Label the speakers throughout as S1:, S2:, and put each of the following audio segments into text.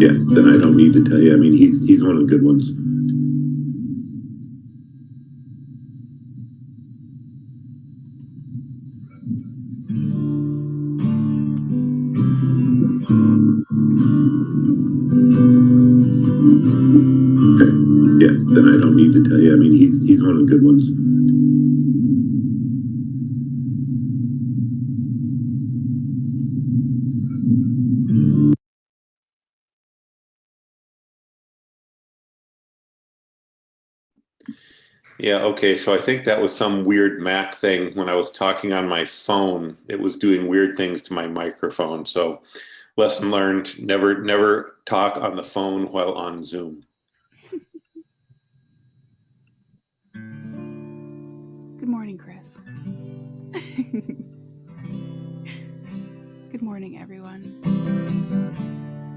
S1: Yeah, then I don't need to tell you. I mean, he's one of the good ones. Okay. Yeah, then I don't need to tell you. I mean, he's one of the good ones.
S2: Yeah, okay. So I think that was some weird Mac thing when I was talking on my phone. It was doing weird things to my microphone. So lesson learned, never talk on the phone while on Zoom.
S3: Good morning, Chris. Good morning, everyone.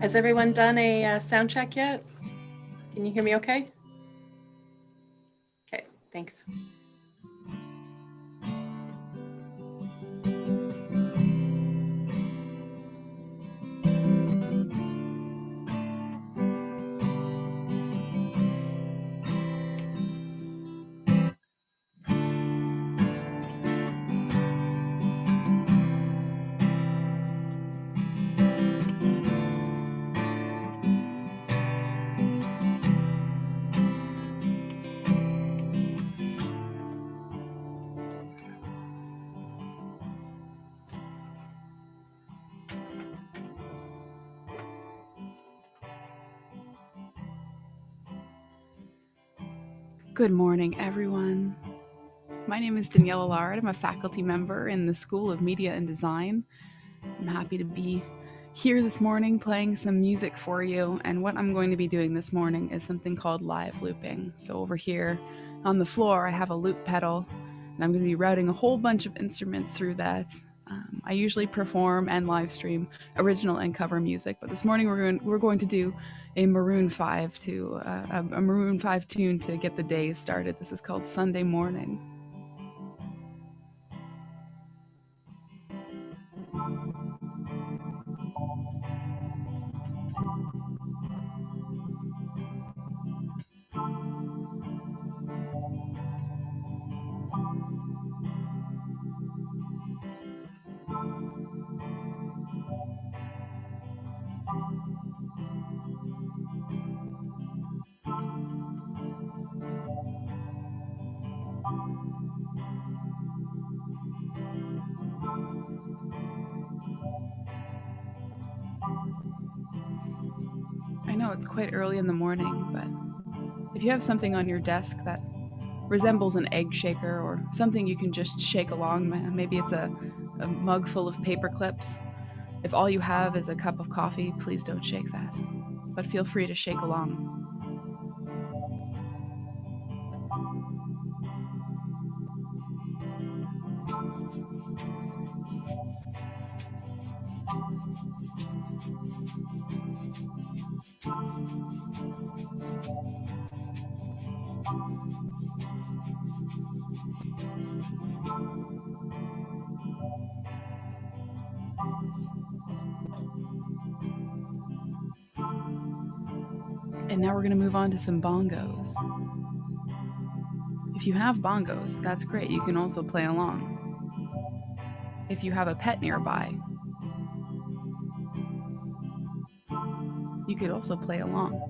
S4: Has everyone done a sound check yet? Can you hear me okay? Okay, thanks.
S3: Good morning, everyone. My name is Daniela Lard. I'm a faculty member in the School of Media and Design. I'm happy to be here this morning playing some music for you. And what I'm going to be doing this morning is something called live looping. So over here on the floor, I have a loop pedal, and I'm going to be routing a whole bunch of instruments through that. I usually perform and live stream original and cover music, but this morning we're going to do a Maroon 5 tune to get the day started. This is called Sunday Morning. I know it's quite early in the morning, but if you have something on your desk that resembles an egg shaker or something you can just shake along, maybe it's a mug full of paper clips. If all you have is a cup of coffee, please don't shake that, but feel free to shake along. And now we're going to move on to some bongos. If you have bongos, that's great. You can also play along. If you have a pet nearby, you could also play along.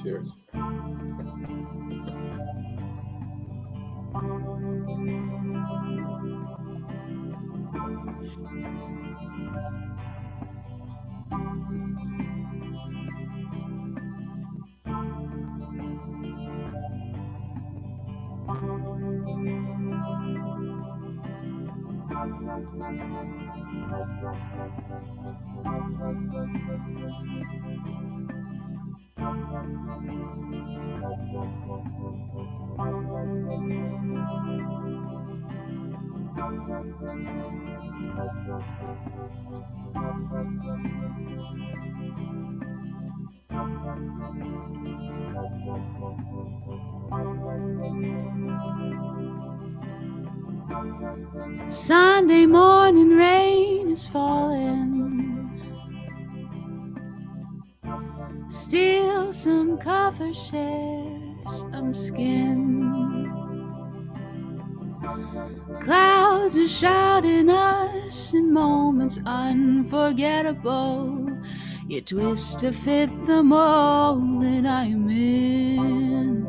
S5: Cheers.
S3: Sunday morning rain is falling. Still some cover shares some skin. Clouds are shrouding us in moments unforgettable. You twist to fit the mold that I'm in.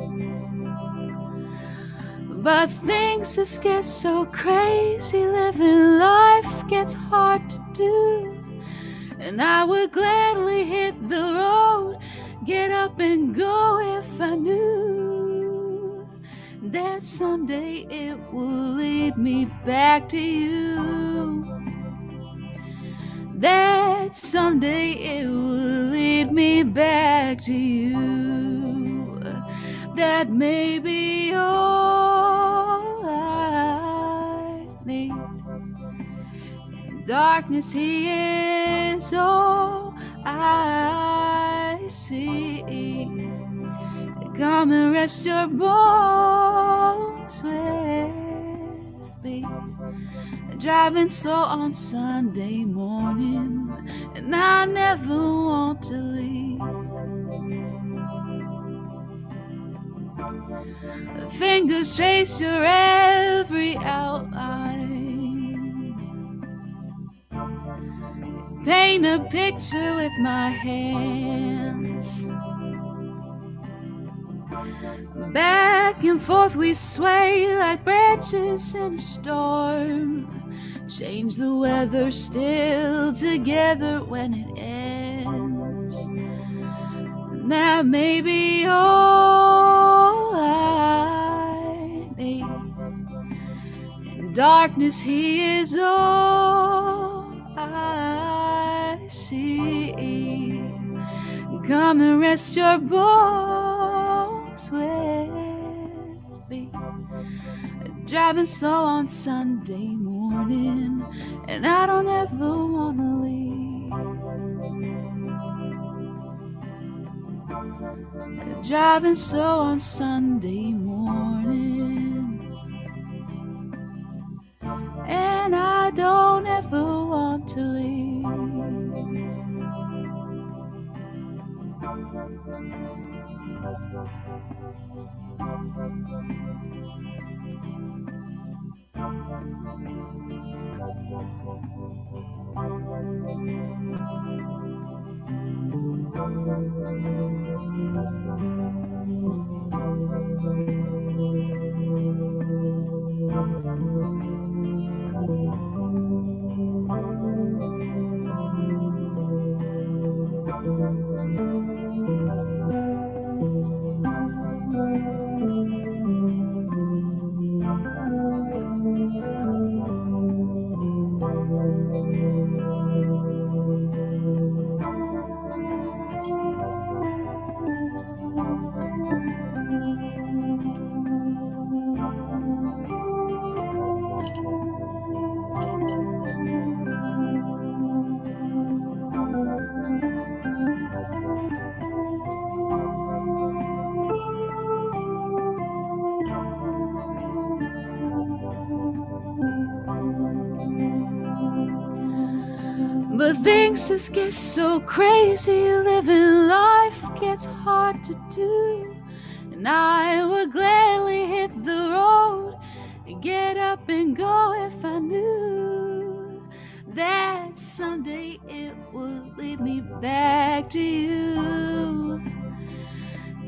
S3: But things just get so crazy, living life gets hard to do. And I would gladly hit the road, get up and go if I knew that someday it will lead me back to you. That someday it will lead me back to you. That may be all I need. In darkness, He is all I see. Come and rest your bones with me. Driving slow on Sunday morning, and I never want to leave. Fingers trace your every outline. Paint a picture with my hands. Back and forth we sway like branches in a storm. Change the weather, still together when it ends. And that may be all I need. In darkness, He is all I see. Come and rest your bones with me. Driving slow on Sunday morning, and I don't ever wanna leave. Driving slow on Sunday morning, and I don't ever want to leave. But things just get so crazy, living life gets hard to do. And I would gladly hit the road and get up and go if I knew that someday it would lead me back to you.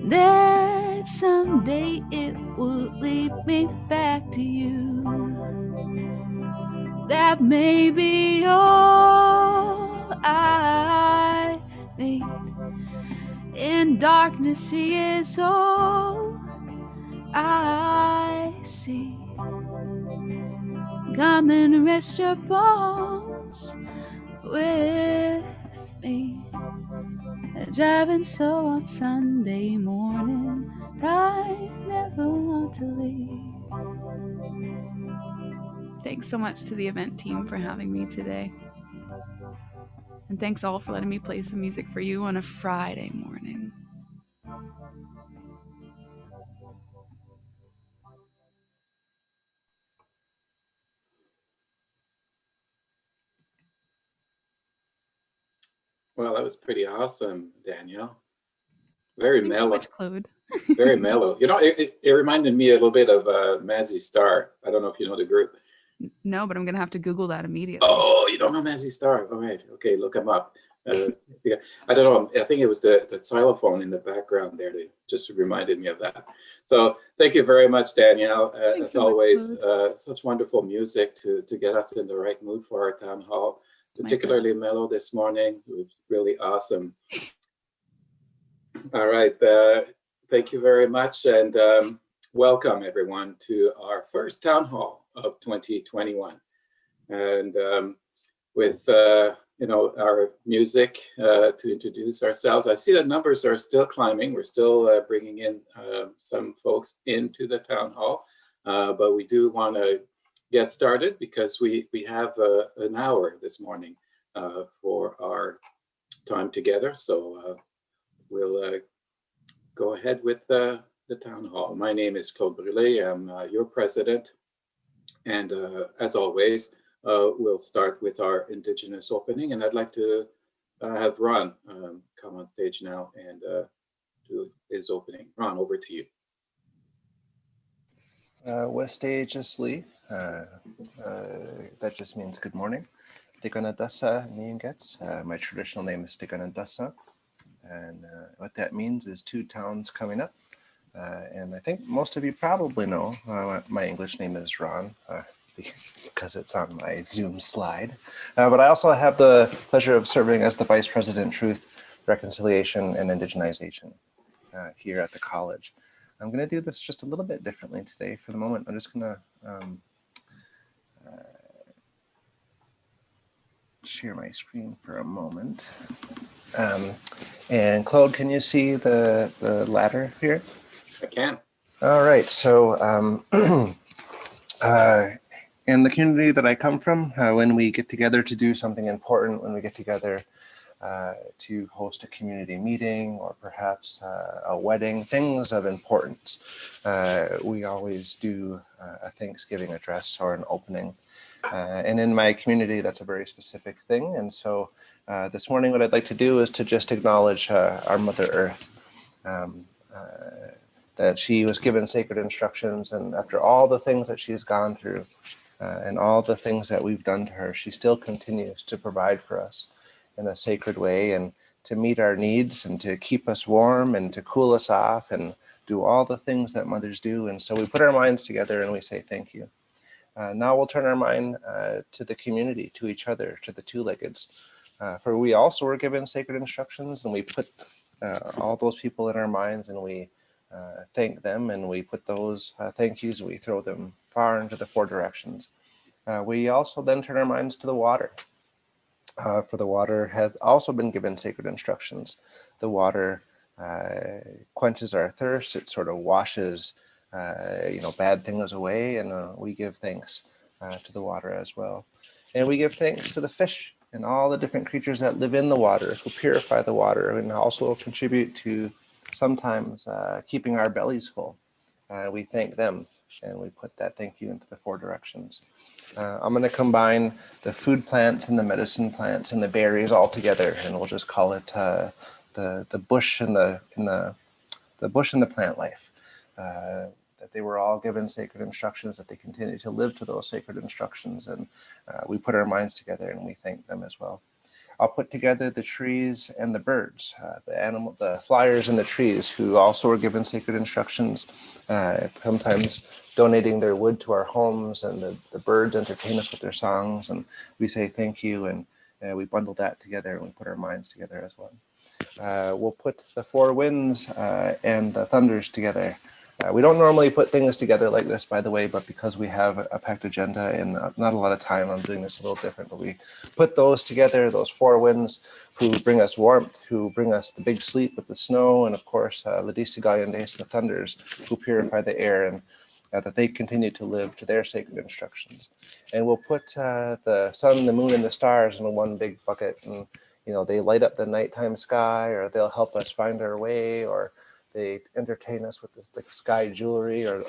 S3: That someday it would lead me back to you. That may be all I need. In darkness, He is all I see. Come and rest your bones with me. Driving slow on Sunday morning, I never want to leave. Thanks so much to the event team for having me today. And thanks all for letting me play some music for you on a Friday morning.
S5: Well, that was pretty awesome, Danielle. Very
S3: Thanks so
S5: mellow.
S3: much, Claude.
S5: Very mellow. You know, it reminded me a little bit of Mazzy Star. I don't know if you know the group.
S3: No, but I'm going to have to Google that immediately.
S5: Oh, you don't know Mazzy Star? All right. Okay, look him up. Yeah, I don't know. I think it was the xylophone in the background there that just reminded me of that. So thank you very much, Danielle. As
S3: so much,
S5: always, such wonderful music to get us in the right mood for our town hall. Particularly mellow this morning. It was really awesome. All right. Thank you very much. And welcome, everyone, to our first town hall of 2021. And with our music to introduce ourselves. I see the numbers are still climbing. We're still bringing in some folks into the town hall, but we do want to get started because we have an hour this morning for our time together. So we'll go ahead with the town hall. My name is Claude Brûlé. I'm your president. And as always, we'll start with our Indigenous opening, and I'd like to have Ron come on stage now and do his opening. Ron, over to you.
S6: West Lee. That just means good morning. Tiganadasa Niingets. My traditional name is Tiganadasa, and what that means is two towns coming up. And I think most of you probably know my English name is Ron, because it's on my Zoom slide. But I also have the pleasure of serving as the Vice President, Truth, Reconciliation, and Indigenization here at the college. I'm going to do this just a little bit differently today. For the moment, I'm just going to share my screen for a moment. And Claude, can you see the ladder here?
S5: I can.
S6: All right, so in the community that I come from, when we get together to do something important, when we get together to host a community meeting or perhaps a wedding, things of importance, we always do a Thanksgiving address or an opening. And in my community, that's a very specific thing. And so this morning, what I'd like to do is to just acknowledge our Mother Earth. That she was given sacred instructions, and after all the things that she's gone through and all the things that we've done to her, she still continues to provide for us in a sacred way and to meet our needs and to keep us warm and to cool us off and do all the things that mothers do. And so we put our minds together and we say thank you. Now we'll turn our mind to the community, to each other, to the two-leggeds. For we also were given sacred instructions, and we put all those people in our minds, and we thank them, and we put those thank yous, we throw them far into the four directions. We also then turn our minds to the water. For the water has also been given sacred instructions. The water quenches our thirst. It sort of washes bad things away, and we give thanks to the water as well. And we give thanks to the fish and all the different creatures that live in the water, who purify the water and also contribute to sometimes keeping our bellies full. We thank them, and we put that thank you into the four directions. I'm going to combine the food plants and the medicine plants and the berries all together, and we'll just call it the bush and the bush and the plant life. That they were all given sacred instructions, that they continue to live to those sacred instructions, and we put our minds together and we thank them as well. I'll put together the trees and the birds, the flyers and the trees, who also were given sacred instructions, sometimes donating their wood to our homes, and the birds entertain us with their songs, and we say thank you, and we bundle that together and we put our minds together as well. We'll put the four winds and the thunders together. We don't normally put things together like this, by the way, but because we have a packed agenda and not a lot of time, I'm doing this a little different. But we put those together, those four winds who bring us warmth, who bring us the big sleep with the snow, and of course, Ladisi Gallandes, the thunders, who purify the air, and that they continue to live to their sacred instructions. And we'll put the sun, the moon, and the stars in one big bucket, and they light up the nighttime sky, or they'll help us find our way, or they entertain us with the sky jewelry, or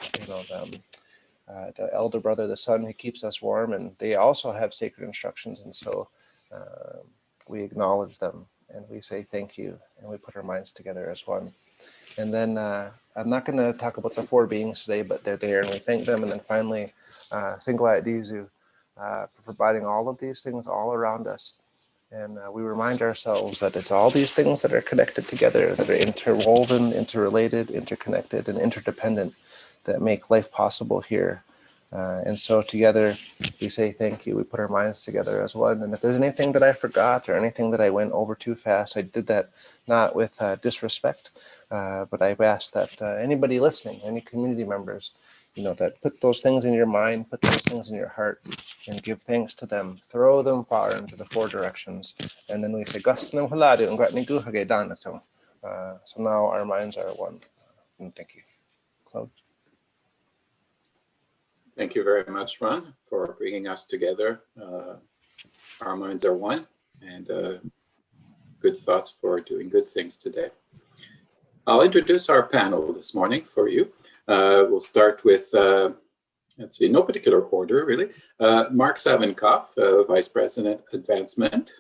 S6: the elder brother, the sun, who keeps us warm, and they also have sacred instructions, and so we acknowledge them and we say thank you, and we put our minds together as one. And then I'm not going to talk about the four beings today, but they're there and we thank them. And then finally, Singwa Dizu for providing all of these things all around us. And we remind ourselves that it's all these things that are connected together, that are interwoven, interrelated, interconnected, and interdependent, that make life possible here. And so together we say thank you. We put our minds together as one. And if there's anything that I forgot or anything that I went over too fast, I did that not with disrespect, but I've asked that anybody listening, any community members, that put those things in your mind, put those things in your heart, and give thanks to them. Throw them far into the four directions. And then we say, so now our minds are one. And thank you. Claude.
S5: Thank you very much, Ron, for bringing us together. Our minds are one, and good thoughts for doing good things today. I'll introduce our panel this morning for you. We'll start with, let's see, no particular order, really. Mark Savinkov, Vice President Advancement.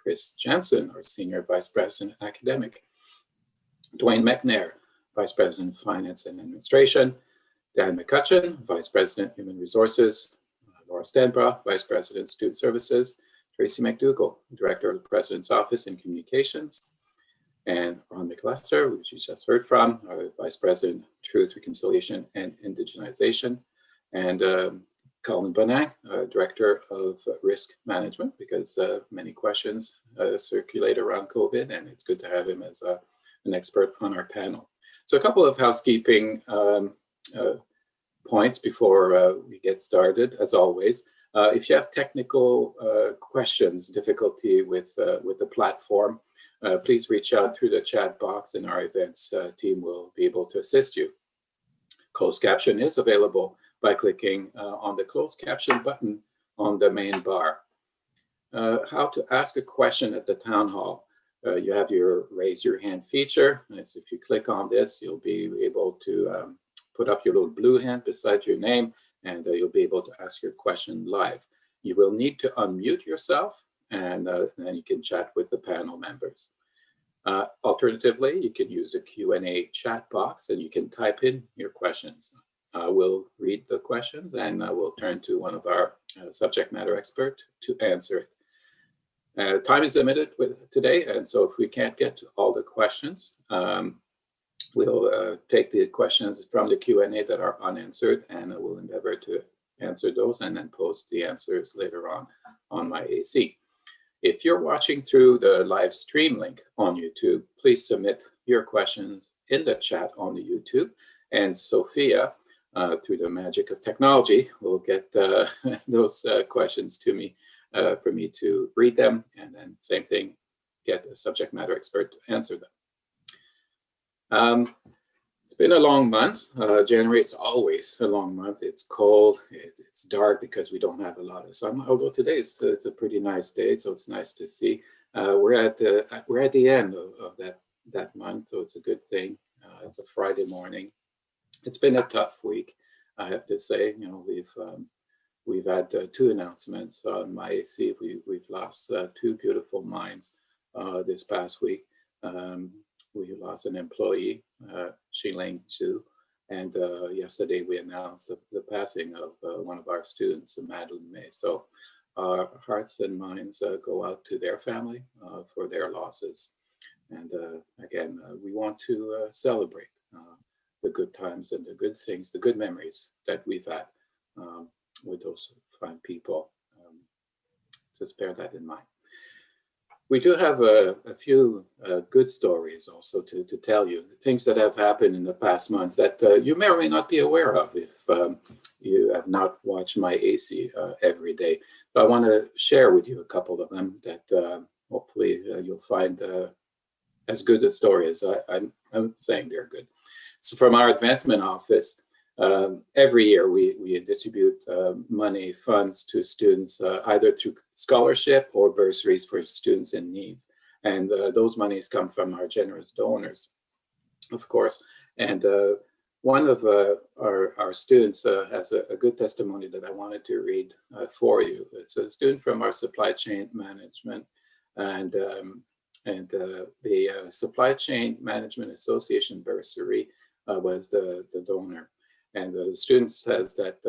S5: Chris Jansen, our Senior Vice President Academic. Dwayne McNair, Vice President Finance and Administration. Dan McCutcheon, Vice President Human Resources. Laura Stanbrough, Vice President Student Services. Tracy McDougall, Director of the President's Office in Communications. and Ron McLester, which you just heard from, our Vice President, Truth, Reconciliation, and Indigenization, and Colin Bonang, Director of Risk Management, because many questions circulate around COVID, and it's good to have him as an expert on our panel. So a couple of housekeeping points before we get started, as always. If you have technical questions, difficulty with the platform, please reach out through the chat box and our events team will be able to assist you. Closed caption is available by clicking on the closed caption button on the main bar. How to ask a question at the town hall. You have your raise your hand feature. So if you click on this, you'll be able to put up your little blue hand beside your name, and you'll be able to ask your question live. You will need to unmute yourself, and then you can chat with the panel members. Alternatively, you can use a Q&A chat box, and you can type in your questions. We'll read the questions, and we'll turn to one of our subject matter experts to answer it. Time is limited today, and so if we can't get to all the questions, we'll take the questions from the Q&A that are unanswered, and we'll endeavor to answer those and then post the answers later on my AC. If you're watching through the live stream link on YouTube, please submit your questions in the chat on the YouTube, and Sophia, through the magic of technology, will get those questions to me for me to read them, and then same thing, get a subject matter expert to answer them. It's been a long month. January is always a long month. It's cold, it's dark because we don't have a lot of sun, although today is a pretty nice day, so it's nice to see. We're at the end of that month, so it's a good thing. It's a Friday morning. It's been a tough week, I have to say. You know, we've had two announcements on my AC. We've lost two beautiful minds this past week. We lost an employee, Xiling Zhu, and yesterday we announced the passing of one of our students, Madeline May. So our hearts and minds go out to their family for their losses. And again, we want to celebrate the good times and the good things, the good memories that we've had with those fine people. Just bear that in mind. We do have a few good stories also to tell you, things that have happened in the past months that you may or may not be aware of if you have not watched my AC every day. But I want to share with you a couple of them that hopefully you'll find as good a story as I'm saying they're good. So from our advancement office, every year we distribute money, funds to students, either through scholarship or bursaries for students in need. And those monies come from our generous donors, of course. And one of our students has a good testimony that I wanted to read for you. It's a student from our supply chain management, and the Supply Chain Management Association bursary was the donor. And the student says that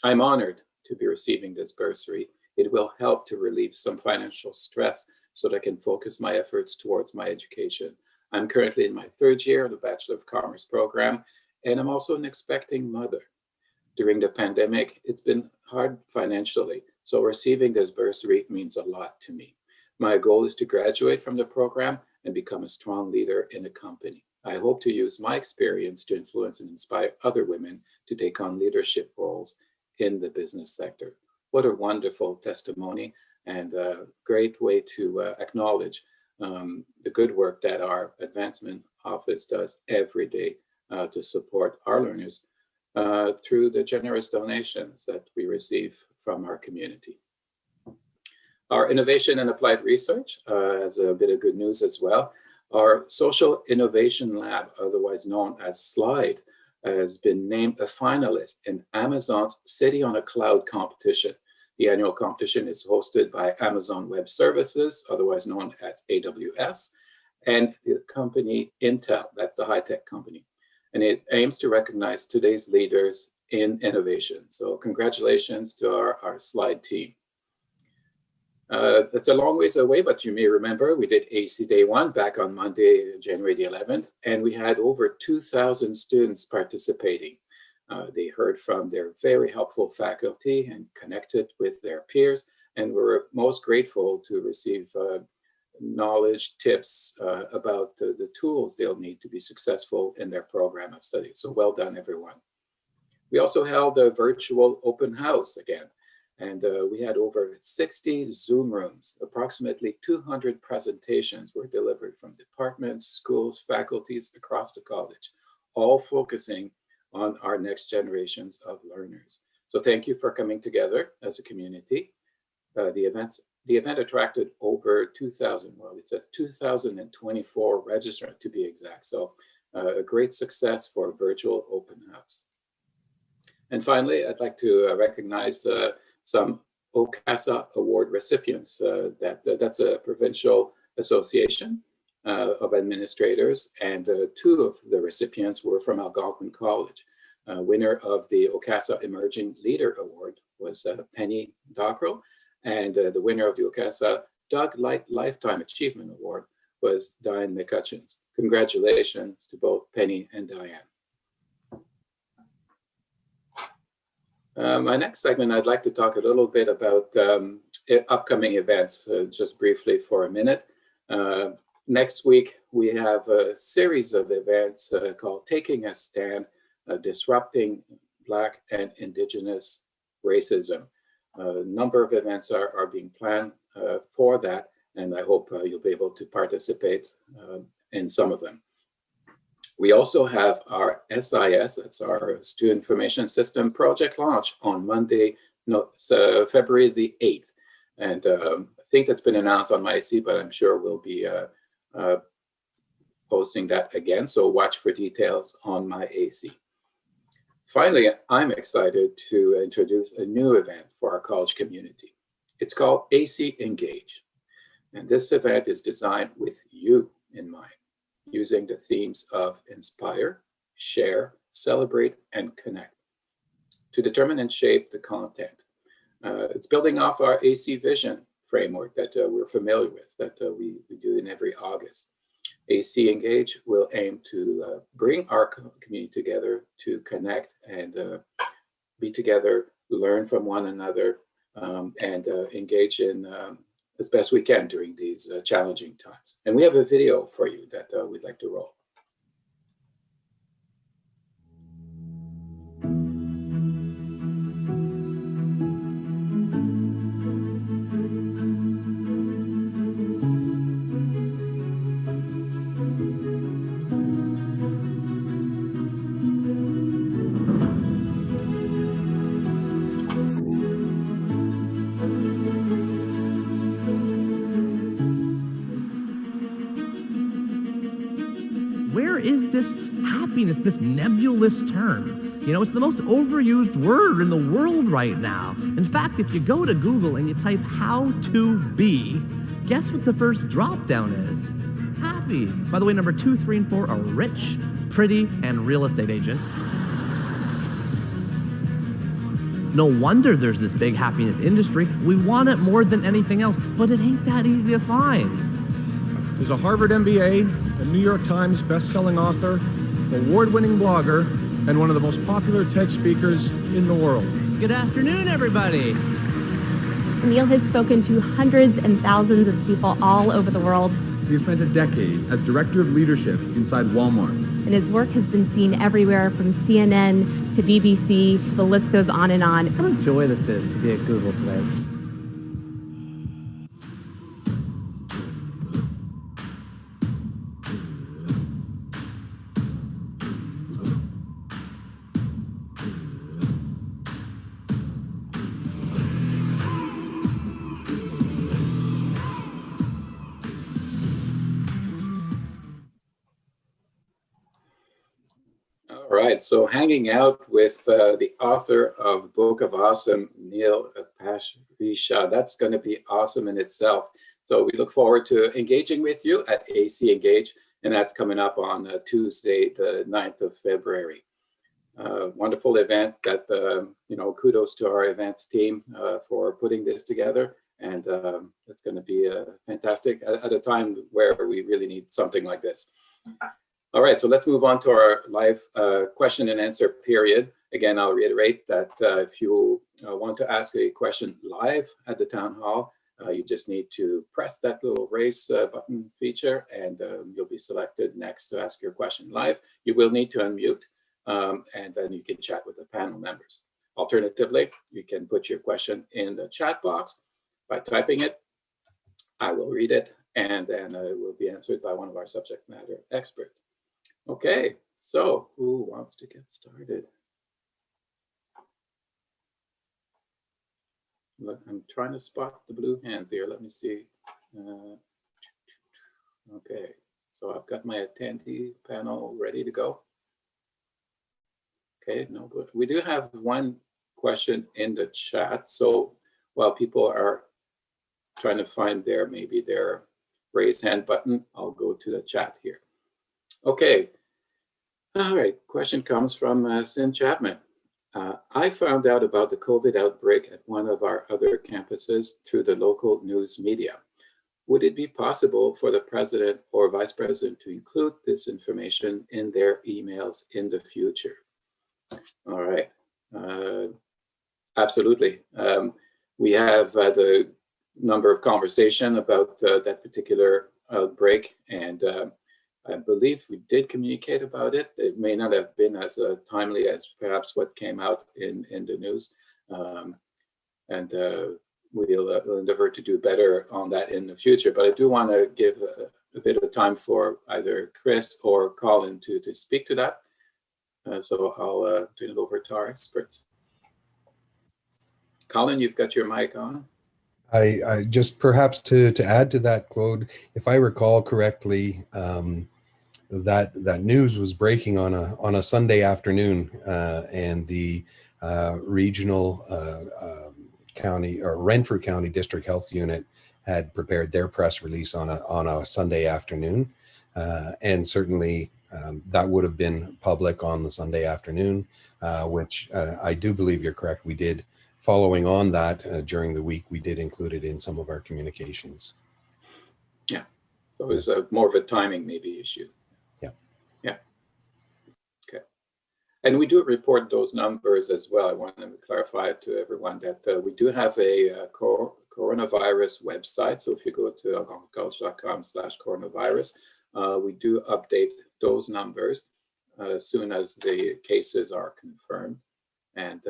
S5: I'm honored to be receiving this bursary. It will help to relieve some financial stress so that I can focus my efforts towards my education. I'm currently in my third year of the Bachelor of Commerce program, and I'm also an expecting mother. During the pandemic, it's been hard financially, so receiving this bursary means a lot to me. My goal is to graduate from the program and become a strong leader in the company. I hope to use my experience to influence and inspire other women to take on leadership roles in the business sector. What a wonderful testimony, and a great way to acknowledge the good work that our advancement office does every day to support our learners through the generous donations that we receive from our community. Our innovation and applied research has a bit of good news as well. Our Social Innovation Lab, otherwise known as SLIDE, has been named a finalist in Amazon's City on a Cloud competition. The annual competition is hosted by Amazon Web Services, otherwise known as AWS, and the company Intel, that's the high-tech company. And it aims to recognize today's leaders in innovation. So congratulations to our SLIDE team. That's a long ways away, but you may remember we did AC Day 1 back on Monday, January the 11th, and we had over 2,000 students participating. They heard from their very helpful faculty and connected with their peers, and we're most grateful to receive knowledge, tips about the tools they'll need to be successful in their program of study. So well done, everyone. We also held a virtual open house again. And we had over 60 Zoom rooms. Approximately 200 presentations were delivered from departments, schools, faculties across the college, all focusing on our next generations of learners. So thank you for coming together as a community. The event attracted over 2,000, well, it says 2,024 registrants to be exact. So a great success for virtual open house. And finally, I'd like to recognize some OCASA award recipients. That's a provincial association of administrators, and two of the recipients were from Algonquin College. Winner of the OCASA Emerging Leader Award was Penny Dockrell, and the winner of the OCASA Doug Light Lifetime Achievement Award was Diane McCutcheons. Congratulations to both Penny and Diane. My next segment, I'd like to talk a little bit about upcoming events, just briefly for a minute. Next week, we have a series of events called Taking a Stand, Disrupting Black and Indigenous Racism. A number of events are being planned for that, and I hope you'll be able to participate in some of them. We also have our SIS, that's our Student Information System project launch on Monday, February the 8th. And I think that's been announced on MyC, but I'm sure we'll be posting that again. So watch for details on my AC. Finally, I'm excited to introduce a new event for our college community. It's called AC Engage. And this event is designed with you in mind, using the themes of inspire, share, celebrate, and connect to determine and shape the content. It's building off our AC Vision framework that we're familiar with, that we do in every August. AC Engage will aim to bring our community together to connect and be together, learn from one another, and engage in as best we can during these challenging times. And we have a video for you that we'd like to roll.
S7: Where is this happiness, this nebulous term? You know, it's the most overused word in the world right now. In fact, if you go to Google and you type how to be, guess what the first drop down is? Happy. By the way, number 2, 3, and 4 are rich, pretty, and real estate agent. No wonder there's this big happiness industry. We want it more than anything else, but it ain't that easy to find.
S8: There's a Harvard MBA, a New York Times best-selling author, award-winning blogger, and one of the most popular TED speakers in the world.
S7: Good afternoon, everybody.
S9: Neil has spoken to hundreds and thousands of people all over the world.
S10: He spent a decade as director of leadership inside Walmart.
S9: And his work has been seen everywhere from CNN to BBC. The list goes on and on.
S7: What a joy this is to be at Google today.
S5: All right, so hanging out with the author of Book of Awesome, Neil Pasricha, that's going to be awesome in itself. So we look forward to engaging with you at AC Engage, and that's coming up on Tuesday, the 9th of February. Wonderful event that, kudos to our events team for putting this together. And it's going to be fantastic at a time where we really need something like this. All right, so let's move on to our live question and answer period. Again, I'll reiterate that if you want to ask a question live at the town hall, you just need to press that little raise button feature, and you'll be selected next to ask your question live. You will need to unmute, and then you can chat with the panel members. Alternatively, you can put your question in the chat box by typing it. I will read it, and then it will be answered by one of our subject matter experts. Okay, so who wants to get started? Look, I'm trying to spot the blue hands here. Let me see. Okay, so I've got my attendee panel ready to go. Okay, no, but we do have one question in the chat. So while people are trying to find maybe their raise hand button, I'll go to the chat here. Okay. All right. Question comes from Sin Chapman. I found out about the COVID outbreak at one of our other campuses through the local news media. Would it be possible for the president or vice president to include this information in their emails in the future? All right. Absolutely. We have had a number of conversations about that particular outbreak, and I believe we did communicate about it. It may not have been as timely as perhaps what came out in the news. And we'll endeavor to do better on that in the future. But I do want to give a bit of time for either Chris or Colin to speak to that. So I'll turn it over to our experts. Colin, you've got your mic on.
S11: I just perhaps to add to that, Claude, if I recall correctly, that news was breaking on a Sunday afternoon, and the regional county or Renfrew County District Health Unit had prepared their press release on a Sunday afternoon, and certainly that would have been public on the Sunday afternoon, which I do believe you're correct. We did. Following on that, during the week, we did include it in some of our communications.
S5: Yeah, so it was more of a timing maybe issue.
S11: Yeah.
S5: Yeah. Okay. And we do report those numbers as well. I want to clarify to everyone that we do have a coronavirus website. So if you go to algonquin.com/coronavirus, we do update those numbers as soon as the cases are confirmed. And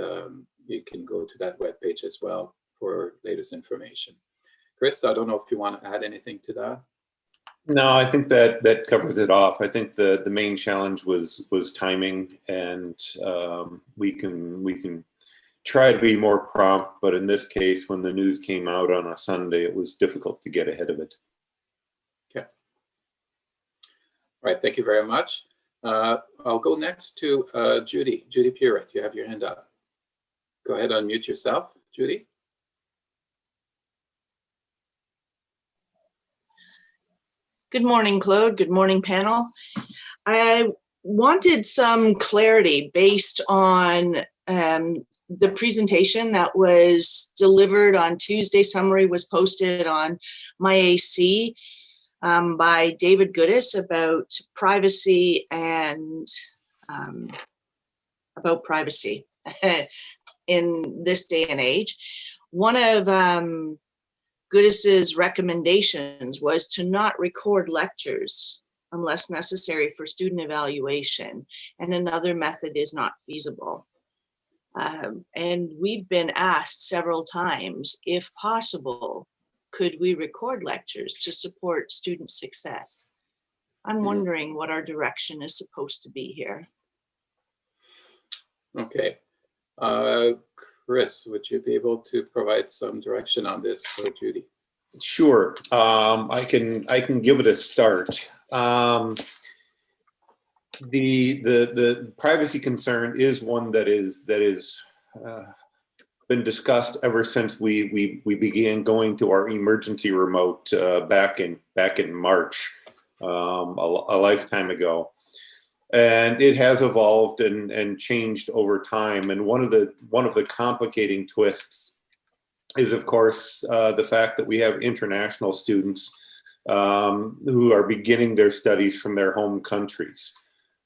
S5: you can go to that webpage as well for latest information. Chris, I don't know if you want to add anything to that.
S2: No, I think that covers it off. I think the main challenge was timing, and we can try to be more prompt, but in this case, when the news came out on a Sunday, it was difficult to get ahead of it.
S5: Okay. All right, thank you very much. I'll go next to Judy Purett. You have your hand up. Go ahead, unmute yourself, Judy.
S12: Good morning, Claude. Good morning, panel. I wanted some clarity based on the presentation that was delivered on Tuesday. Summary was posted on MyAC by David Goodis about privacy and about privacy in this day and age. One of Goodis's recommendations was to not record lectures unless necessary for student evaluation, and another method is not feasible. And we've been asked several times, if possible, could we record lectures to support student success? I'm wondering what our direction is supposed to be here.
S5: Okay. Chris, would you be able to provide some direction on this for Judy?
S2: Sure. I can give it a start. The privacy concern is one that is been discussed ever since we began going to our emergency remote back in March, a lifetime ago. And it has evolved and changed over time. And one of the complicating twists is, of course, the fact that we have international students who are beginning their studies from their home countries.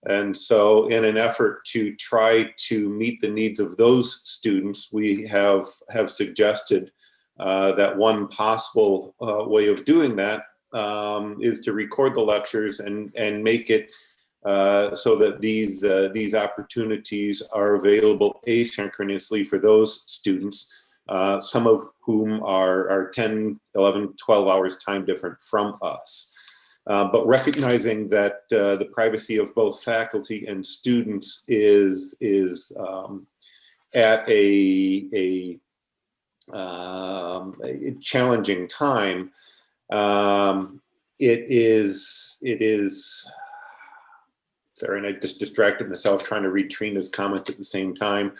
S2: And so in an effort to try to meet the needs of those students, we have suggested that one possible way of doing that is to record the lectures and make it so that these opportunities are available asynchronously for those students, some of whom are 10, 11, 12 hours time different from us. But recognizing that the privacy of both faculty and students is at a challenging time, it is. Sorry, and I just distracted myself trying to read Trina's comment at the same time.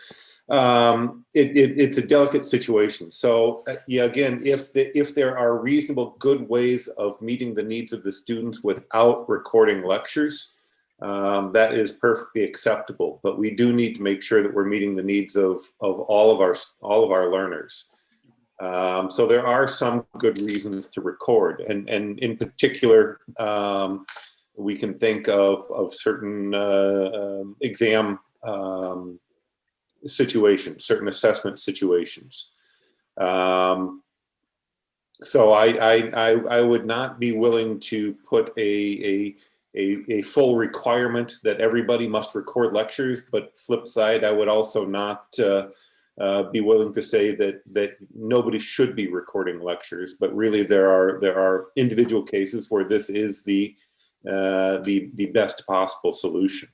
S2: It's a delicate situation. So yeah, again, if there are reasonable, good ways of meeting the needs of the students without recording lectures, that is perfectly acceptable. But we do need to make sure that we're meeting the needs of all of our learners. So there are some good reasons to record, and in particular, we can think of certain exam situations, certain assessment situations. So I would not be willing to put a full requirement that everybody must record lectures, but flip side, I would also not be willing to say that nobody should be recording lectures, but really there are individual cases where this is the best possible solution.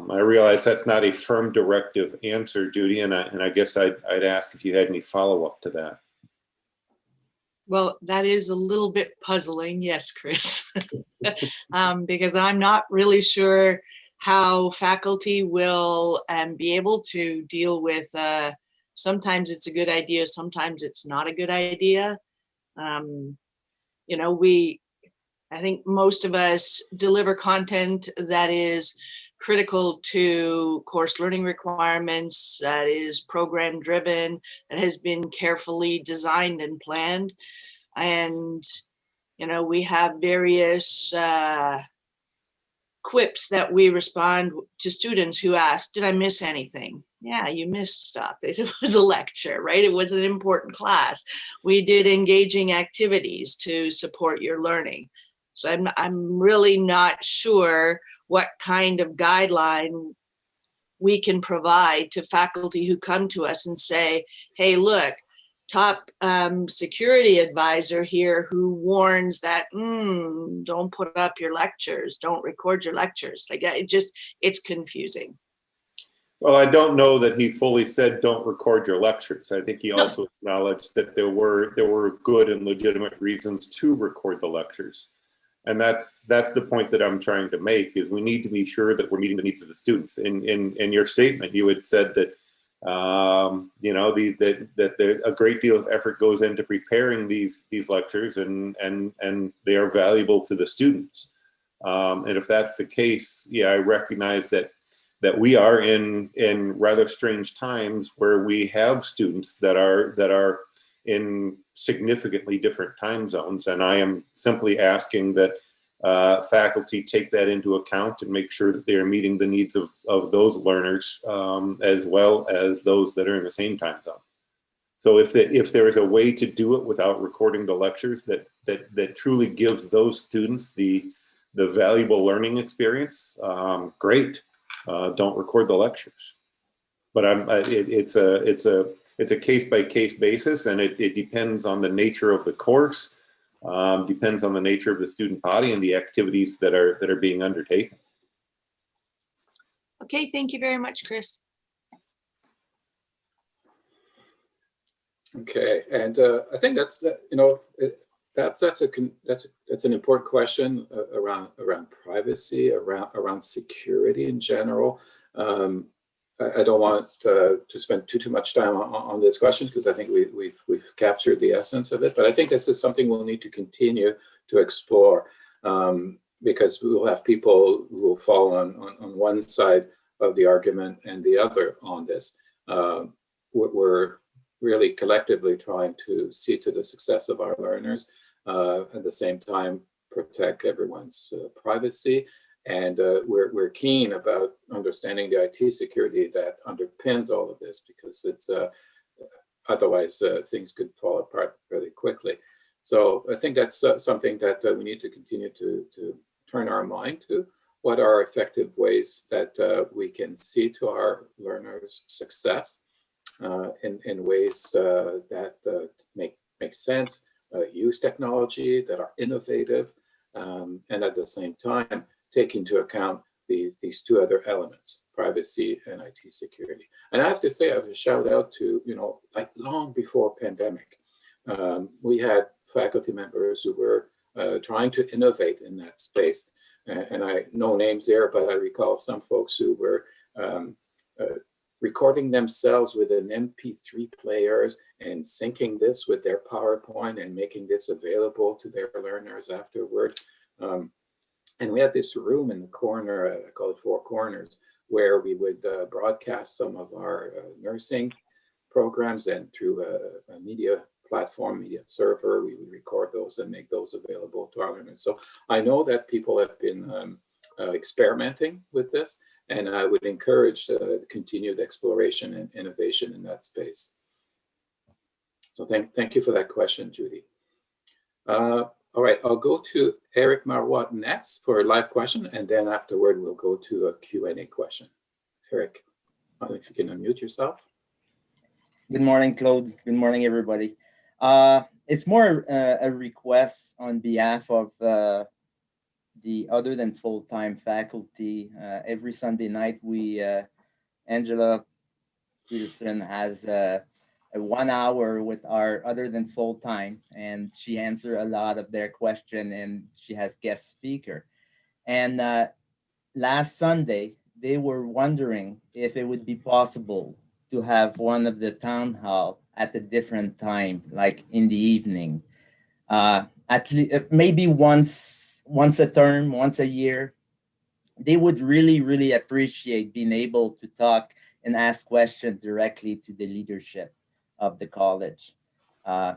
S2: I realize that's not a firm directive answer, Judy, and I guess I'd ask if you had any follow-up to that.
S12: Well, that is a little bit puzzling, yes, Chris, because I'm not really sure how faculty will be able to deal with, sometimes it's a good idea, sometimes it's not a good idea. You know, I think most of us deliver content that is critical to course learning requirements, that is program driven, that has been carefully designed and planned. And, you know, we have various quips that we respond to students who ask, did I miss anything? Yeah, you missed stuff. It was a lecture, right? It was an important class. We did engaging activities to support your learning. So I'm really not sure what kind of guideline we can provide to faculty who come to us and say, hey, look, top security advisor here who warns that don't put up your lectures, don't record your lectures. Like it's confusing.
S2: Well, I don't know that he fully said don't record your lectures. I think he also acknowledged that there were good and legitimate reasons to record the lectures. And that's the point that I'm trying to make, is we need to be sure that we're meeting the needs of the students. In your statement, you had said that you know, that a great deal of effort goes into preparing these lectures, and they are valuable to the students. And if that's the case, yeah, I recognize that we are in rather strange times where we have students that are in significantly different time zones, and I am simply asking that faculty take that into account and make sure that they are meeting the needs of those learners as well as those that are in the same time zone. So if there is a way to do it without recording the lectures that truly gives those students the valuable learning experience, great. Don't record the lectures. But it's a case-by-case basis, and it depends on the nature of the course, depends on the nature of the student body and the activities that are being undertaken.
S12: Okay, thank you very much, Chris.
S5: Okay, and I think that's you know, that's an important question around privacy, around security in general. I don't want to spend too much time on these questions, because I think we've captured the essence of it. But I think this is something we'll need to continue to explore, because we will have people who will fall on one side of the argument and the other on this. We're really collectively trying to see to the success of our learners, at the same time protect everyone's privacy. And we're keen about understanding the IT security that underpins all of this, because it's otherwise things could fall apart really quickly. So I think that's something that we need to continue to turn our mind to. What are effective ways that we can see to our learners' success in ways that make sense, use technology that are innovative, and at the same time take into account these two other elements, privacy and IT security. And I have to say, I have a shout out to, like long before pandemic, we had faculty members who were trying to innovate in that space. And I no names there, but I recall some folks who were recording themselves with an MP3 players and syncing this with their PowerPoint and making this available to their learners afterward. And we had this room in the corner, I call it Four Corners, where we would broadcast some of our nursing programs, and through a media platform, media server, we would record those and make those available to our learners. So I know that people have been experimenting with this, and I would encourage continued exploration and innovation in that space. So thank you for that question, Judy. All right, I'll go to Eric Marois next for a live question, and then afterward we'll go to a Q&A question. Eric, if you can unmute yourself.
S13: Good morning, Claude. Good morning, everybody. It's more a request on behalf of the other than full-time faculty. Every Sunday night, Angela Peterson has a 1 hour with our other than full-time, and she answers a lot of their questions, and she has guest speaker. And last Sunday, they were wondering if it would be possible to have one of the town hall at a different time, like in the evening. At least maybe once a term, once a year. They would really appreciate being able to talk and ask questions directly to the leadership of the college. A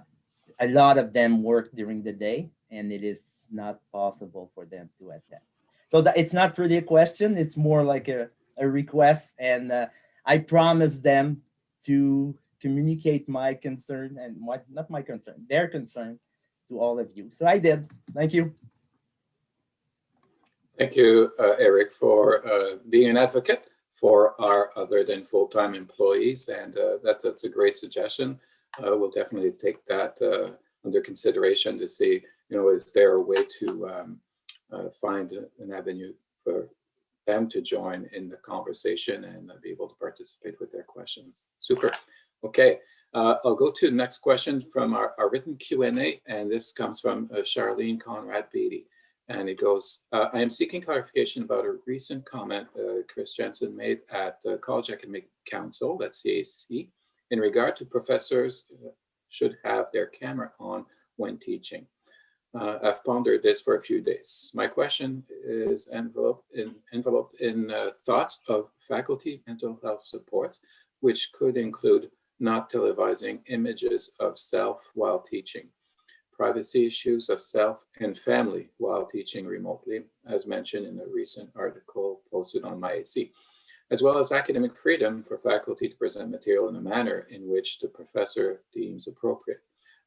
S13: lot of them work during the day, and it is not possible for them to attend. So it's not really a question, it's more like a request, and I promised them to communicate my concern, and not my concern, their concern to all of you. So I did. Thank you.
S5: Thank you, Eric, for being an advocate for our other than full-time employees, and that's a great suggestion. We'll definitely take that under consideration to see, is there a way to find an avenue for them to join in the conversation and be able to participate with their questions. Super. Okay, I'll go to the next question from our written Q&A, and this comes from Charlene Conrad Beatty. And it goes, I am seeking clarification about a recent comment Chris Jensen made at the College Academic Council, that's CAC, in regard to professors should have their camera on when teaching. I've pondered this for a few days. My question is enveloped in thoughts of faculty mental health supports, which could include not televising images of self while teaching, privacy issues of self and family while teaching remotely, as mentioned in a recent article posted on MyAC, as well as academic freedom for faculty to present material in a manner in which the professor deems appropriate.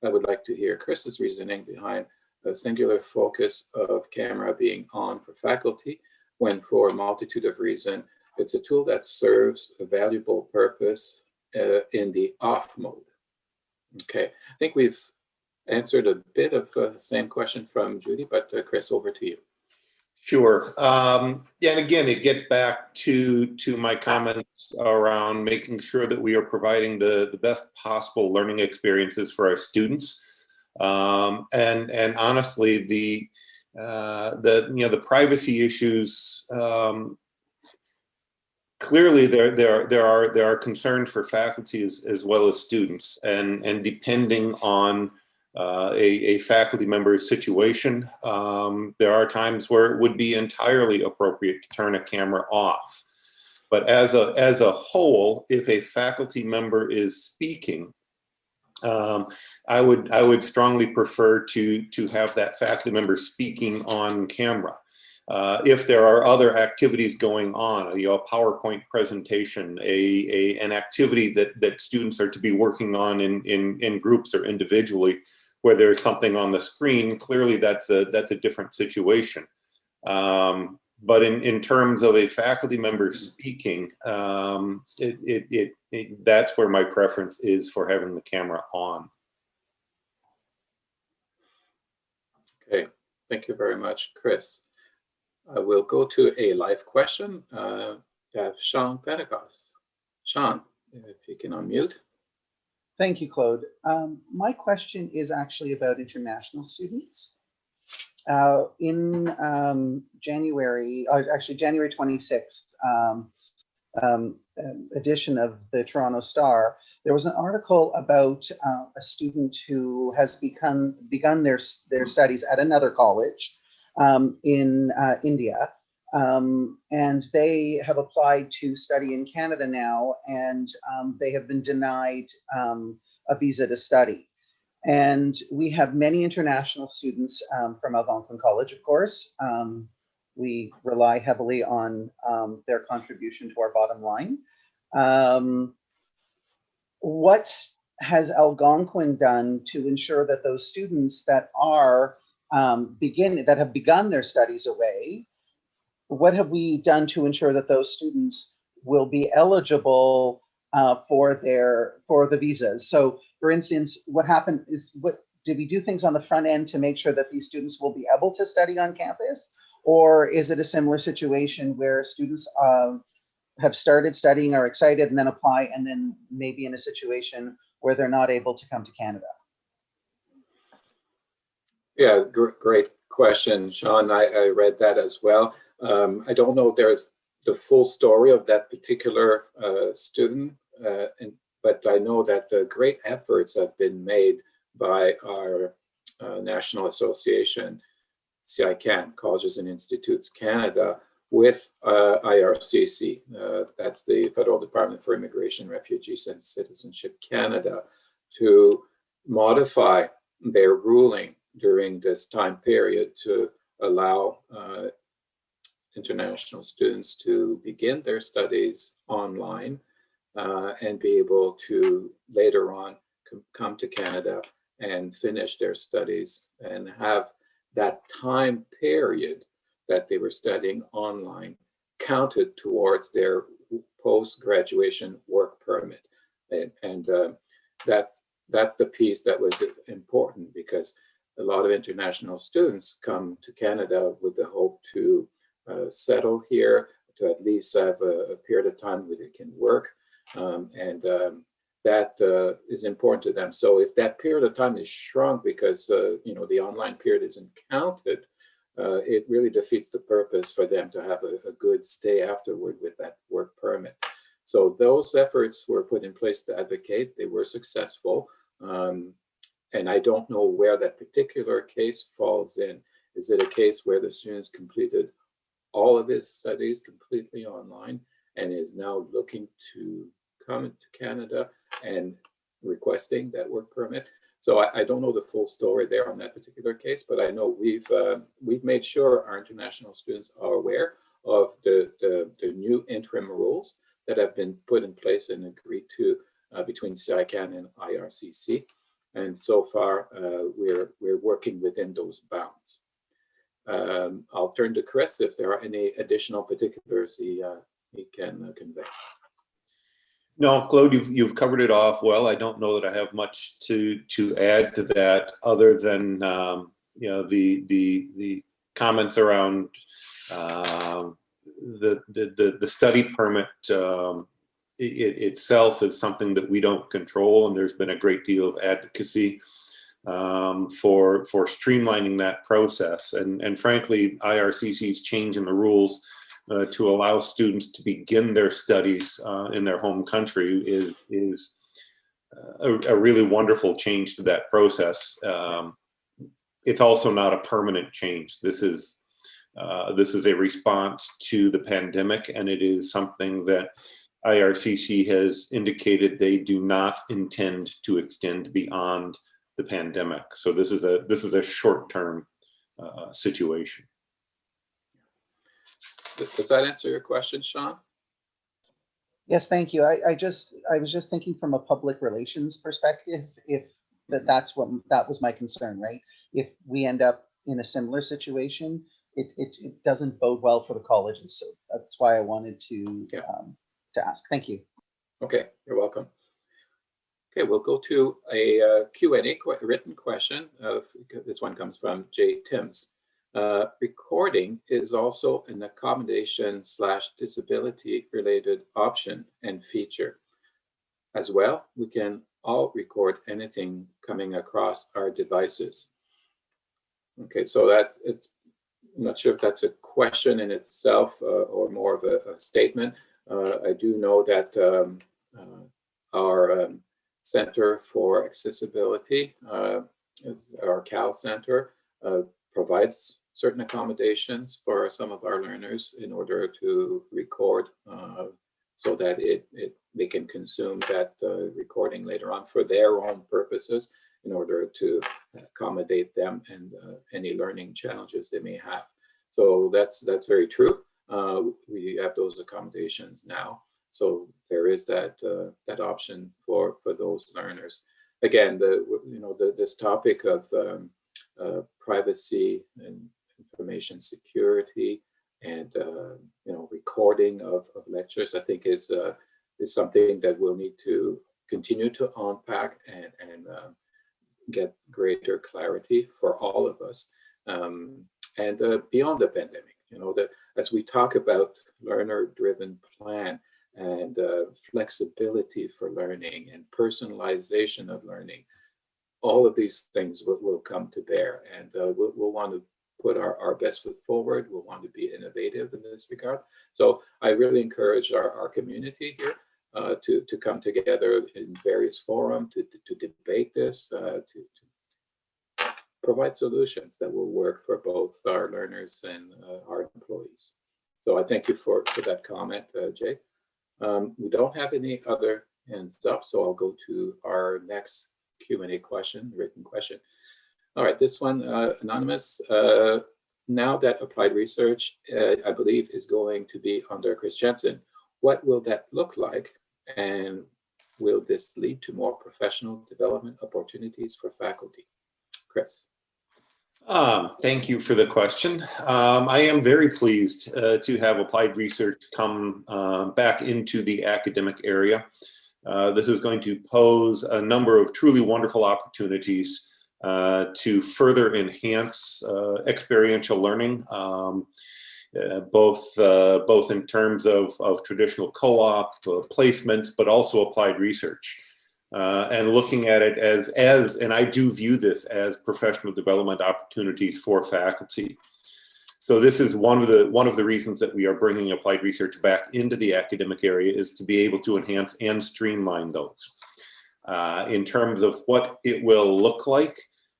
S5: I would like to hear Chris's reasoning behind a singular focus of camera being on for faculty, when for a multitude of reasons, it's a tool that serves a valuable purpose in the off mode. Okay, I think we've answered a bit of the same question from Judy, but Chris, over to you.
S2: Sure. Yeah, and again, it gets back to my comments around making sure that we are providing the best possible learning experiences for our students. And honestly, the privacy issues, clearly there are concerns for faculty as well as students, and depending on a faculty member's situation, there are times where it would be entirely appropriate to turn a camera off. But as a whole, if a faculty member is speaking, I would strongly prefer to have that faculty member speaking on camera. If there are other activities going on, a PowerPoint presentation, an activity that students are to be working on in groups or individually, where there's something on the screen, clearly that's a different situation. But in terms of a faculty member speaking, that's where my preference is for having the camera on.
S5: Okay, thank you very much, Chris. I will go to a live question. We have Sean Pentecost. Sean, if you can unmute.
S14: Thank you, Claude. My question is actually about international students. In January, actually January 26th edition of the Toronto Star, there was an article about a student who has begun their studies at another college in India. And they have applied to study in Canada now, and they have been denied a visa to study. And we have many international students from Algonquin College, of course. We rely heavily on their contribution to our bottom line. What has Algonquin done to ensure that those students that are that have begun their studies away, what have we done to ensure that those students will be eligible for the visas? So, for instance, what happened is, did we do things on the front end to make sure that these students will be able to study on campus? Or is it a similar situation where students have started studying, are excited, and then apply, and then maybe in a situation where they're not able to come to Canada?
S5: Yeah, great question, Sean. I read that as well. I don't know if there's the full story of that particular student, but I know that great efforts have been made by our national association, CICAN, Colleges and Institutes Canada, with IRCC, that's the Federal Department for Immigration, Refugees and Citizenship Canada, to modify their ruling during this time period to allow international students to begin their studies online and be able to later on come to Canada and finish their studies and have that time period that they were studying online counted towards their post-graduation work permit. And that's the piece that was important, because a lot of international students come to Canada with the hope to settle here, to at least have a period of time where they can work. That is important to them. So if that period of time is shrunk because the online period isn't counted, it really defeats the purpose for them to have a good stay afterward with that work permit. So those efforts were put in place to advocate. They were successful. And I don't know where that particular case falls in. Is it a case where the students completed all of his studies completely online and is now looking to come to Canada and requesting that work permit? So I don't know the full story there on that particular case, but I know we've made sure our international students are aware of the new interim rules that have been put in place and agreed to between CICAN and IRCC. And so far, we're working within those bounds. I'll turn to Chris if there are any additional particulars he can convey.
S2: No, Claude, you've covered it off well. I don't know that I have much to add to that, other than the comments around the study permit itself is something that we don't control, and there's been a great deal of advocacy for streamlining that process. And frankly, IRCC's change in the rules to allow students to begin their studies in their home country is a really wonderful change to that process. It's also not a permanent change. This is a response to the pandemic, and it is something that IRCC has indicated they do not intend to extend beyond the pandemic. So this is a short-term situation.
S5: Does that answer your question, Sean?
S14: Yes, thank you. I was just thinking from a public relations perspective, if that was my concern, right? If we end up in a similar situation, it doesn't bode well for the colleges. So that's why I wanted to ask. Thank you.
S5: Okay, you're welcome. Okay, we'll go to a Q&A written question. This one comes from Jay Timms. Recording is also an accommodation/disability related option and feature. As well, we can all record anything coming across our devices. Okay, so I'm not sure if that's a question in itself or more of a statement. I do know that our Center for Accessibility, our CAL Center, provides certain accommodations for some of our learners in order to record so that they can consume that recording later on for their own purposes in order to accommodate them and any learning challenges they may have. So that's very true. We have those accommodations now. So there is that option for those learners. Again, this topic of privacy and information security and recording of lectures, I think is something that we'll need to continue to unpack and get greater clarity for all of us. And beyond the pandemic, that as we talk about learner-driven plan and flexibility for learning and personalization of learning, all of these things will come to bear, and we'll want to put our best foot forward. We'll want to be innovative in this regard. So I really encourage our community here to come together in various forums to debate this, to provide solutions that will work for both our learners and our employees. So I thank you for that comment, Jay. We don't have any other hands up, so I'll go to our next Q&A question, written question. All right, this one, anonymous. Now that applied research, I believe, is going to be under Chris Jensen, what will that look like? And will this lead to more professional development opportunities for faculty? Chris.
S2: Thank you for the question. I am very pleased to have applied research come back into the academic area. This is going to pose a number of truly wonderful opportunities to further enhance experiential learning, both in terms of traditional co-op placements, but also applied research. And looking at it as, and I do view this as professional development opportunities for faculty. So this is one of the reasons that we are bringing applied research back into the academic area, is to be able to enhance and streamline those. In terms of what it will look like,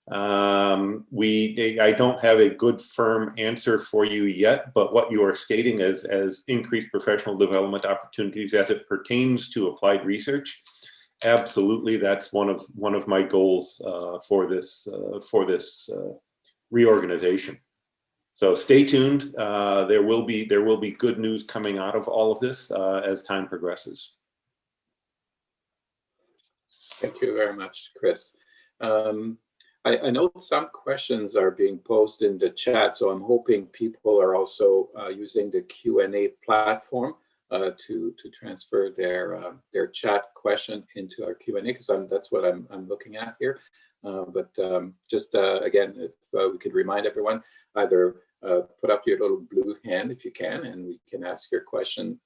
S2: I don't have a good firm answer for you yet, but what you are stating as increased professional development opportunities as it pertains to applied research, absolutely, that's one of my goals for this reorganization. So stay tuned. There will be good news coming out of all of this as time progresses.
S5: Thank you very much, Chris. I know some questions are being posted in the chat, so I'm hoping people are also using the Q&A platform to transfer their chat question into our Q&A, because that's what I'm looking at here. But just again, if we could remind everyone, either put up your little blue hand if you can, and we can ask your question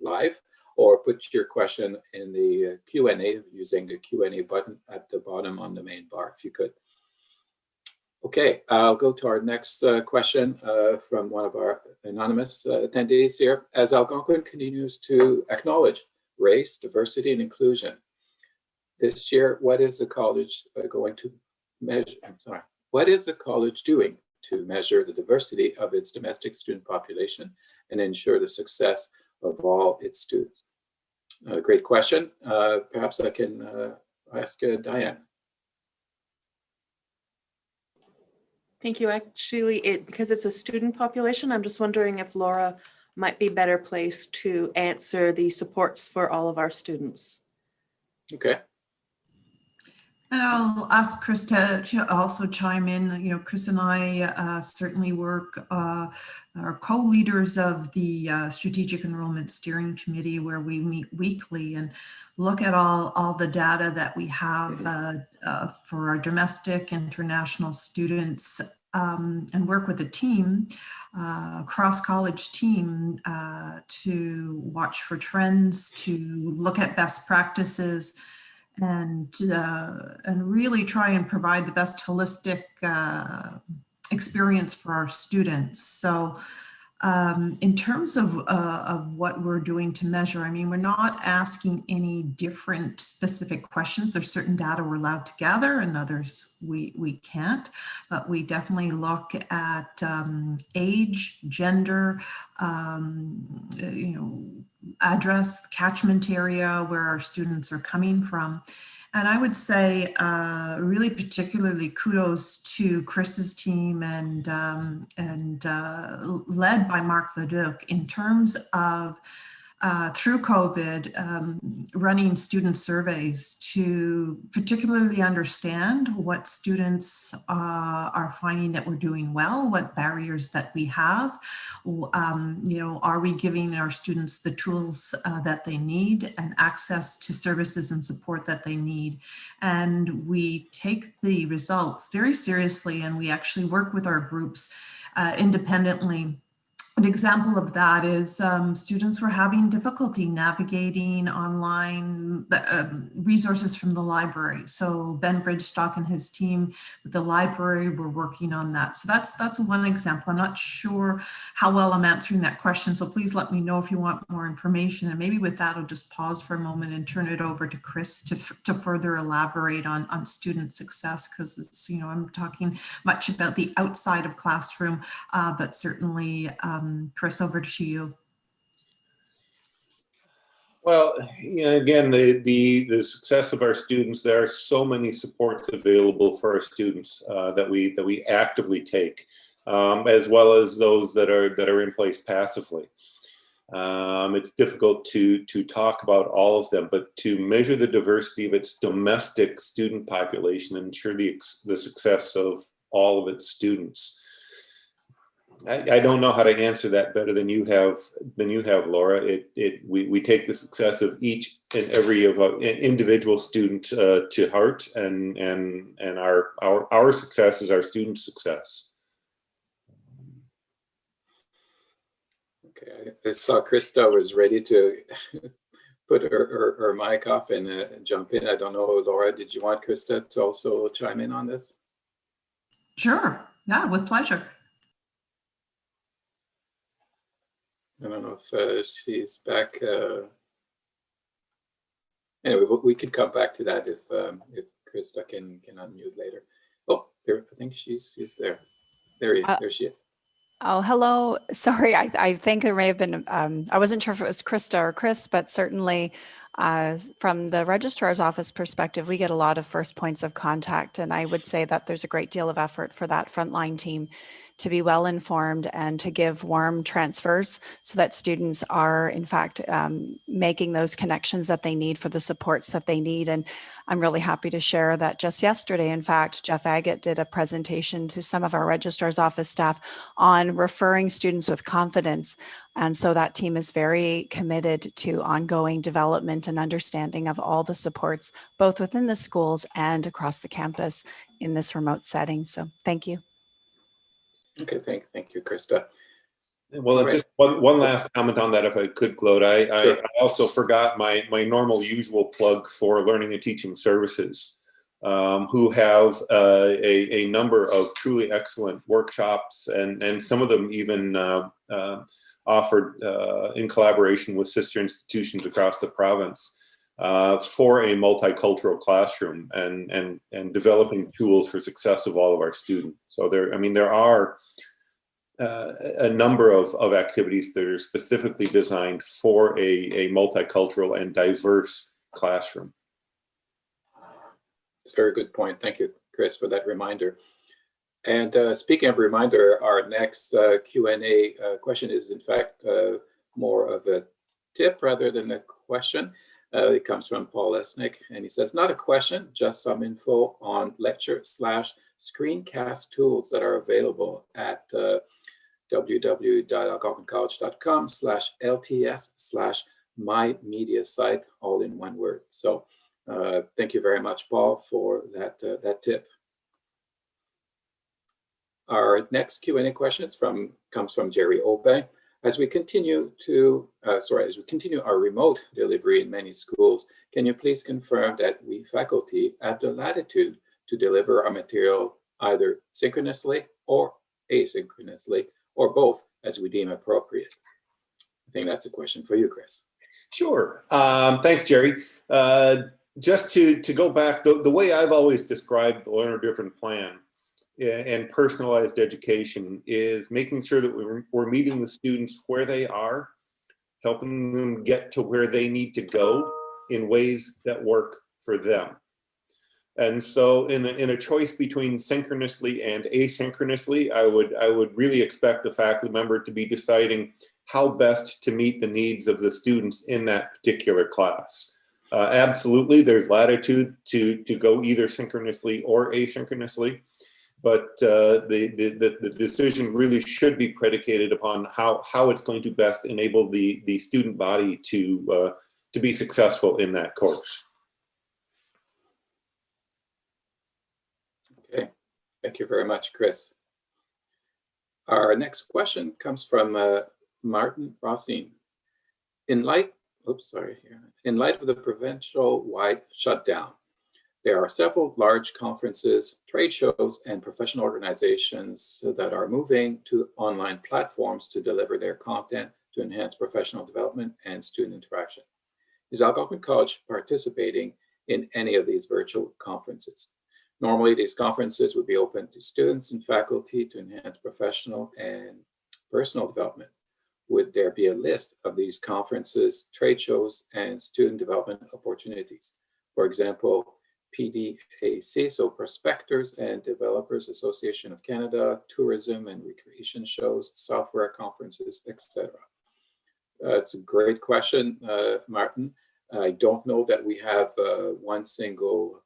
S5: live, or put your question in the Q&A using the Q&A button at the bottom on the main bar, if you could. Okay, I'll go to our next question from one of our anonymous attendees here. As Algonquin continues to acknowledge race, diversity, and inclusion, this year, what is the college going to measure? I'm sorry. What is the college doing to measure the diversity of its domestic student population and ensure the success of all its students? Great question. Perhaps I can ask Diane.
S4: Thank you. Actually, because it's a student population, I'm just wondering if Laura might be better placed to answer the supports for all of our students.
S5: Okay.
S15: And I'll ask Krista to also chime in. You know, Chris and I certainly work, are co-leaders of the Strategic Enrollment Steering Committee, where we meet weekly and look at all the data that we have for our domestic, international students, and work with a team, cross-college team, to watch for trends, to look at best practices, and really try and provide the best holistic experience for our students. So in terms of what we're doing to measure, I mean, we're not asking any different specific questions. There's certain data we're allowed to gather and others we can't, but we definitely look at age, gender, you know, address, catchment area where our students are coming from. And I would say really particularly kudos to Chris's team and led by Mark Leduc in terms of through COVID, running student surveys to particularly understand what students are finding that we're doing well, what barriers that we have. You know, are we giving our students the tools that they need and access to services and support that they need? And we take the results very seriously, and we actually work with our groups independently. An example of that is students were having difficulty navigating online resources from the library. So Ben Bridgestock and his team with the library were working on that. So that's one example. I'm not sure how well I'm answering that question, so please let me know if you want more information. And maybe with that, I'll just pause for a moment and turn it over to Chris to further elaborate on student success, because it's, you know, I'm talking much about the outside of classroom, but certainly Chris, over to you.
S2: Well, you know, again, the success of our students, there are so many supports available for our students that we actively take, as well as those that are in place passively. It's difficult to talk about all of them, but to measure the diversity of its domestic student population and ensure the success of all of its students. I don't know how to answer that better than you have, Laura. We take the success of each and every of individual student to heart, and our success is our student success.
S5: Okay, I saw Krista was ready to put her mic off and jump in. I don't know, Laura, did you want Krista to also chime in on this?
S15: Sure, yeah, with pleasure.
S5: I don't know if she's back. Anyway, we can come back to that if Krista can unmute later. Oh, there, I think she's there. There she is.
S16: Oh, hello. Sorry, I think there may have been, I wasn't sure if it was Krista or Chris, but certainly from the registrar's office perspective, we get a lot of first points of contact. And I would say that there's a great deal of effort for that frontline team to be well informed and to give warm transfers so that students are in fact making those connections that they need for the supports that they need. And I'm really happy to share that just yesterday, in fact, Jeff Agate did a presentation to some of our registrar's office staff on referring students with confidence. And so that team is very committed to ongoing development and understanding of all the supports, both within the schools and across the campus in this remote setting. So thank you.
S5: Okay, thank you, Krista.
S2: Well, right. Just one last comment on that, if I could, Claude.
S5: Sure.
S2: I also forgot my normal usual plug for Learning and Teaching Services, who have a number of truly excellent workshops, and some of them even offered in collaboration with sister institutions across the province for a multicultural classroom and developing tools for success of all of our students. So there are a number of activities that are specifically designed for a multicultural and diverse classroom.
S5: It's a very good point. Thank you, Chris, for that reminder. And speaking of reminder, our next Q&A question is in fact more of a tip rather than a question. It comes from Paul Esnick, and he says, not a question, just some info on lecture/screencast tools that are available at www.algonquinccollege.com/LTS/my media site, all in one word. So thank you very much, Paul, for that tip. Our next Q&A question comes from Jerry Ope. As we continue our remote delivery in many schools, can you please confirm that we faculty have the latitude to deliver our material either synchronously or asynchronously, or both, as we deem appropriate? I think that's a question for you, Chris.
S2: Sure. Thanks, Jerry. Just to go back, the way I've always described the Learner Different Plan and personalized education is making sure that we're meeting the students where they are, helping them get to where they need to go in ways that work for them. And so in a choice between synchronously and asynchronously, I would really expect a faculty member to be deciding how best to meet the needs of the students in that particular class. Absolutely, there's latitude to go either synchronously or asynchronously, but the decision really should be predicated upon how it's going to best enable the student body to be successful in that course.
S5: Okay, thank you very much, Chris. Our next question comes from Martin Rossin. In light of the provincial-wide shutdown, there are several large conferences, trade shows, and professional organizations that are moving to online platforms to deliver their content to enhance professional development and student interaction. Is Algonquin College participating in any of these virtual conferences? Normally, these conferences would be open to students and faculty to enhance professional and personal development. Would there be a list of these conferences, trade shows, and student development opportunities? For example, PDAC, so Prospectors and Developers Association of Canada, tourism and recreation shows, software conferences, etc. It's a great question, Martin. I don't know that we have one single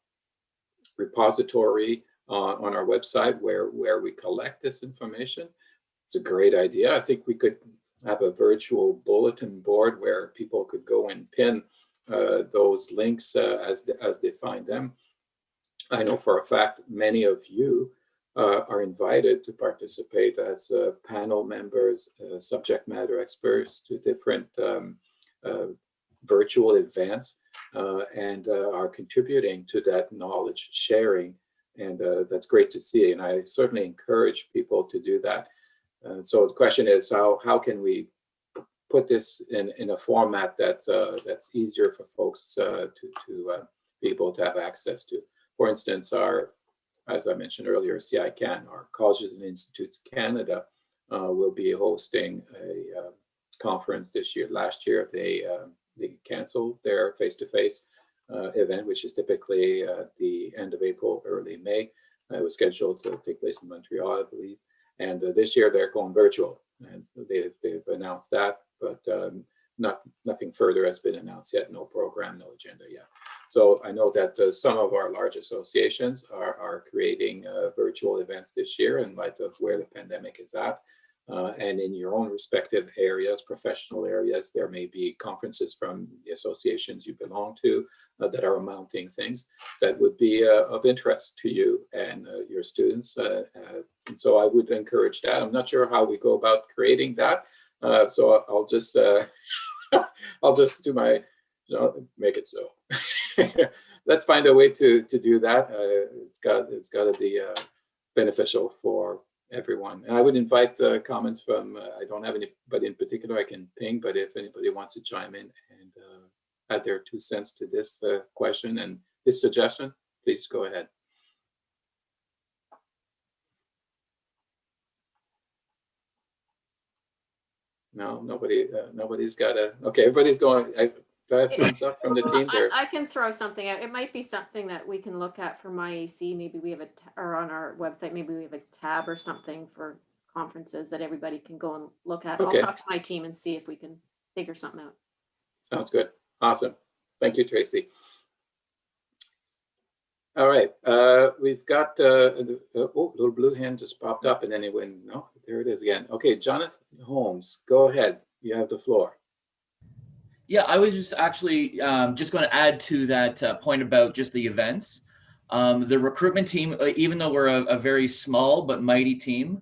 S5: repository on our website where we collect this information. It's a great idea. I think we could have a virtual bulletin board where people could go and pin those links as they find them. I know for a fact many of you are invited to participate as panel members, subject matter experts to different virtual events and are contributing to that knowledge sharing. And that's great to see. And I certainly encourage people to do that. So the question is, how can we put this in a format that's easier for folks to be able to have access to? For instance, as I mentioned earlier, CICAN, our Colleges and Institutes Canada, will be hosting a conference this year. Last year, they canceled their face-to-face event, which is typically the end of April, early May. It was scheduled to take place in Montreal, I believe. And this year they're going virtual, and so they've announced that, but nothing further has been announced yet. No program, no agenda yet. So I know that some of our large associations are creating virtual events this year in light of where the pandemic is at. And in your own respective areas, professional areas, there may be conferences from the associations you belong to that are mounting things that would be of interest to you and your students. And so I would encourage that. I'm not sure how we go about creating that. So I'll just do my, make it so. Let's find a way to do that. It's got to be beneficial for everyone. And I would invite comments from, I don't have anybody in particular I can ping, but if anybody wants to chime in and add their 2 cents to this question and this suggestion, please go ahead. No, nobody's got a, okay, everybody's going, do I have thumbs up from the team there?
S17: I can throw something out. It might be something that we can look at for MyAC. Maybe we have or on our website, maybe we have a tab or something for conferences that everybody can go and look at.
S5: Okay.
S17: I'll talk to my team and see if we can figure something out.
S5: Sounds good. Awesome. Thank you, Tracy. All right, we've got, oh, little blue hand just popped up and then it went, no, there it is again. Okay, Jonathan Holmes, go ahead. You have the floor.
S18: Yeah, I was just actually just going to add to that point about just the events. The recruitment team, even though we're a very small but mighty team,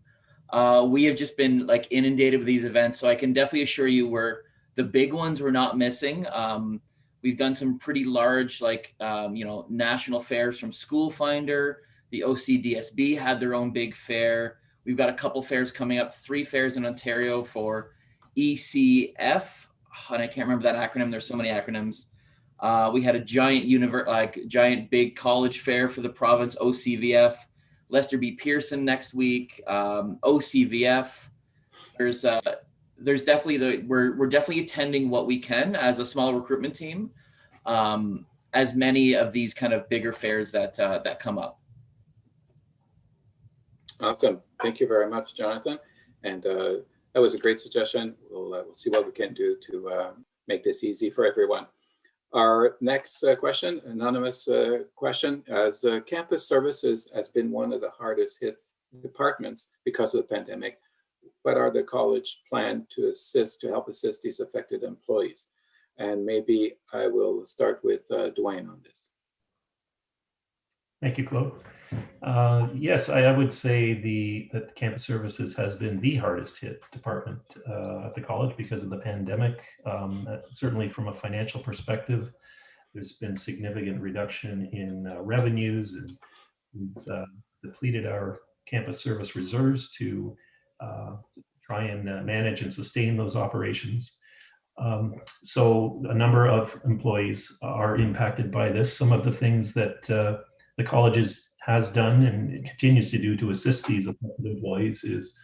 S18: we have just been like inundated with these events. So I can definitely assure you the big ones we're not missing. We've done some pretty large, like, national fairs from School Finder. The OCDSB had their own big fair. We've got a couple fairs coming up, 3 fairs in Ontario for ECF. And I can't remember that acronym. There's so many acronyms. We had a giant big college fair for the province, OCVF. Lester B. Pearson next week, OCVF. There's definitely we're definitely attending what we can as a small recruitment team, as many of these kind of bigger fairs that come up.
S5: Awesome. Thank you very much, Jonathan. And that was a great suggestion. We'll see what we can do to make this easy for everyone. Our next question, anonymous question, as campus services has been one of the hardest hit departments because of the pandemic, what are the college plan to help assist these affected employees? And maybe I will start with Dwayne on this.
S19: Thank you, Claude. Yes, I would say that campus services has been the hardest hit department at the college because of the pandemic. Certainly from a financial perspective, there's been significant reduction in revenues, and we've depleted our campus service reserves to try and manage and sustain those operations. So a number of employees are impacted by this. Some of the things that the college has done and continues to do to assist these affected employees is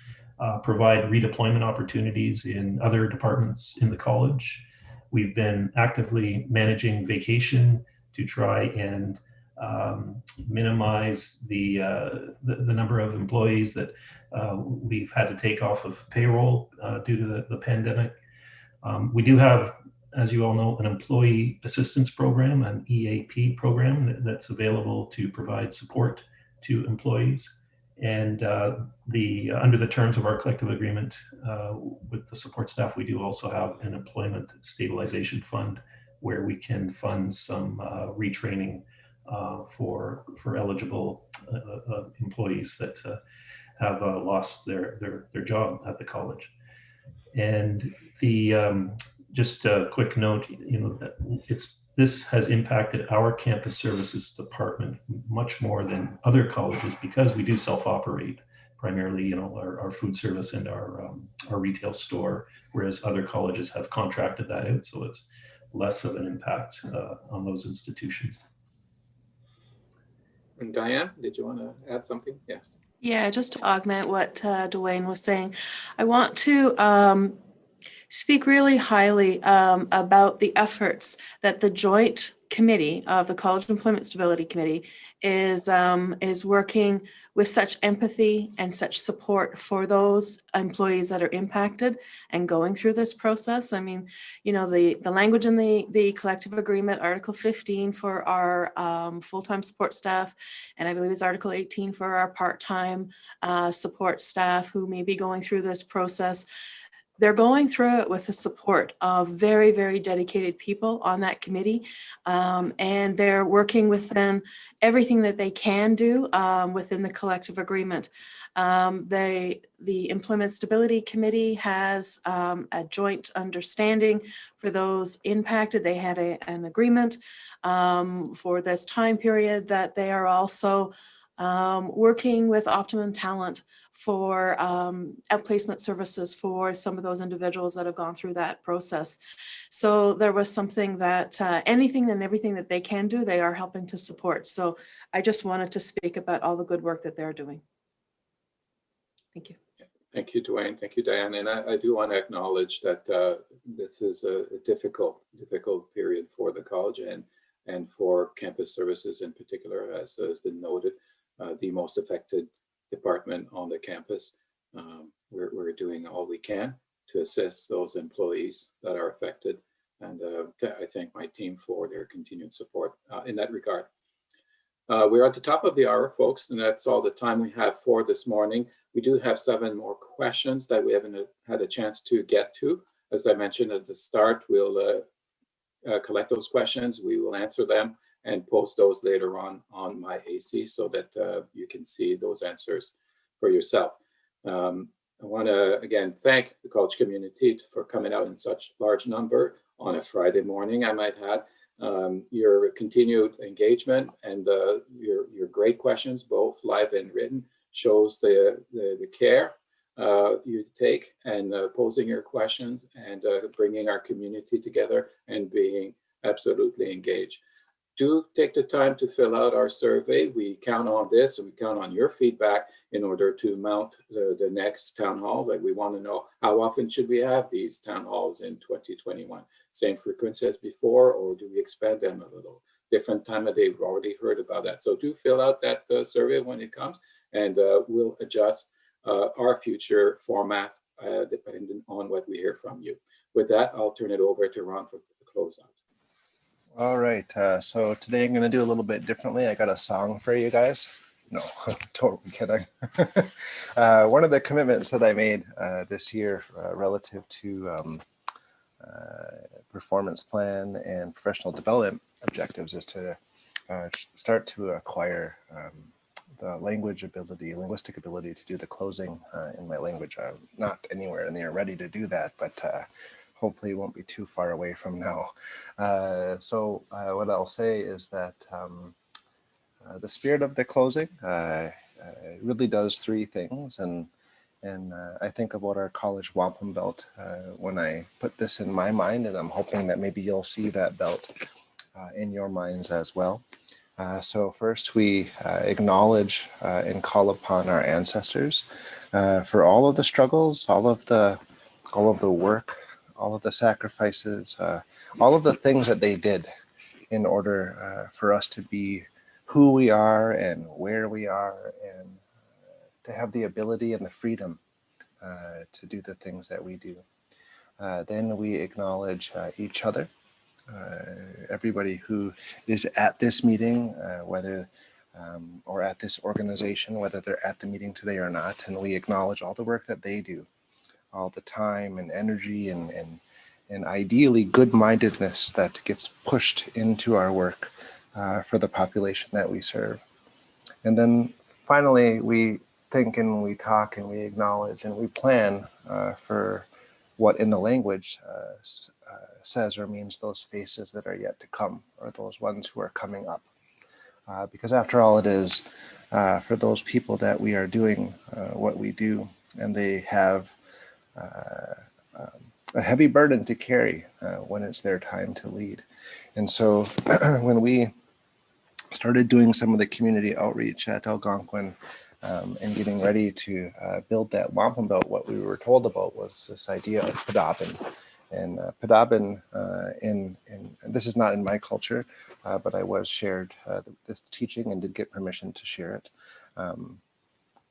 S19: provide redeployment opportunities in other departments in the college. We've been actively managing vacation to try and minimize the number of employees that we've had to take off of payroll due to the pandemic. We do have, as you all know, an employee assistance program, an EAP program that's available to provide support to employees. And under the terms of our collective agreement with the support staff, we do also have an employment stabilization fund where we can fund some retraining for eligible employees that have lost their job at the college. And just a quick note, this has impacted our campus services department much more than other colleges because we do self-operate primarily, our food service and our retail store, whereas other colleges have contracted that out, so it's less of an impact on those institutions.
S5: And Diane, did you want to add something? Yes.
S4: Yeah, just to augment what Dwayne was saying, I want to speak really highly about the efforts that the joint committee of the College Employment Stability Committee is working with such empathy and such support for those employees that are impacted and going through this process. I mean, the language in the collective agreement, Article 15 for our full-time support staff, and I believe it's Article 18 for our part-time support staff who may be going through this process. They're going through it with the support of very, very dedicated people on that committee, and they're working within everything that they can do within the collective agreement. The Employment Stability Committee has a joint understanding for those impacted. They had an agreement for this time period that they are also working with Optimum Talent for outplacement services for some of those individuals that have gone through that process. So there was something that anything and everything that they can do, they are helping to support. So I just wanted to speak about all the good work that they're doing. Thank you.
S5: Thank you, Dwayne. Thank you, Diane. And I do want to acknowledge that this is a difficult period for the college and for campus services in particular, as has been noted, the most affected department on the campus. We're doing all we can to assist those employees that are affected. And I thank my team for their continued support in that regard. We're at the top of the hour, folks, and that's all the time we have for this morning. We do have 7 more questions that we haven't had a chance to get to. As I mentioned at the start, we'll collect those questions, we will answer them and post those later on my AC so that you can see those answers for yourself. I want to again thank the college community for coming out in such large number on a Friday morning, I might add. Your continued engagement and your great questions, both live and written, shows the care you take and posing your questions and bringing our community together and being absolutely engaged. Do take the time to fill out our survey. We count on this and we count on your feedback in order to mount the next town hall. Like, we want to know how often should we have these town halls in 2021? Same frequency as before, or do we expand them a little? Different time of day, we've already heard about that. So do fill out that survey when it comes, and we'll adjust our future format depending on what we hear from you. With that, I'll turn it over to Ron for the closeout.
S6: All right, so today I'm going to do a little bit differently. I got a song for you guys. No, totally kidding. One of the commitments that I made this year relative to performance plan and professional development objectives is to start to acquire the linguistic ability to do the closing in my language. I'm not anywhere near ready to do that, but hopefully it won't be too far away from now. So what I'll say is that the spirit of the closing really does 3 things, and I think about our college wampum belt when I put this in my mind, and I'm hoping that maybe you'll see that belt in your minds as well. So first we acknowledge and call upon our ancestors for all of the struggles, all of the work, all of the sacrifices, all of the things that they did in order for us to be who we are and where we are, and to have the ability and the freedom to do the things that we do. Then we acknowledge each other, everybody who is at this meeting, whether or at this organization, whether they're at the meeting today or not, and we acknowledge all the work that they do, all the time and energy and ideally good-mindedness that gets pushed into our work for the population that we serve. And then finally, we think and we talk and we acknowledge and we plan for what in the language says or means those faces that are yet to come, or those ones who are coming up. Because after all, it is for those people that we are doing what we do, and they have a heavy burden to carry when it's their time to lead. And so when we started doing some of the community outreach at Algonquin and getting ready to build that wampum belt, what we were told about was this idea of Padabin. And Padabin, and this is not in my culture, but I was shared this teaching and did get permission to share it.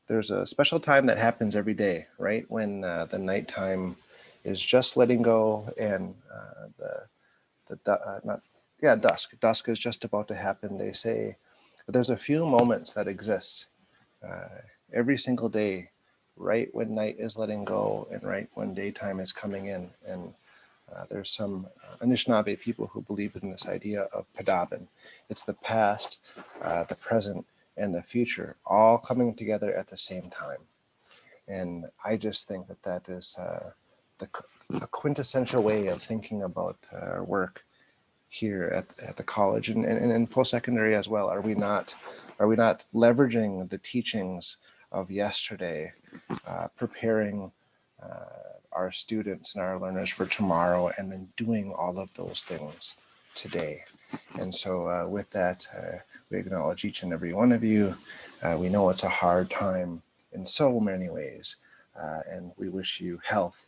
S6: There's a special time that happens every day, right? When the nighttime is just letting go, and dusk is just about to happen, they say. But there's a few moments that exist every single day, right when night is letting go and right when daytime is coming in. And there's some Anishinaabe people who believe in this idea of Padabin. It's the past, the present, and the future all coming together at the same time. And I just think that that is the quintessential way of thinking about our work here at the college and in post-secondary as well. Are we not leveraging the teachings of yesterday, preparing our students and our learners for tomorrow, and then doing all of those things today? And so with that, we acknowledge each and every one of you. We know it's a hard time in so many ways, and we wish you health,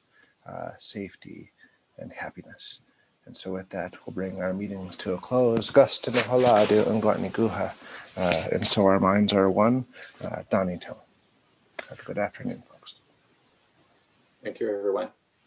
S6: safety, and happiness. And so with that, we'll bring our meetings to a close. Gust na halado ang gwat ni guha. And so our minds are one. Donnie Have a good afternoon, folks.
S5: Thank you, everyone.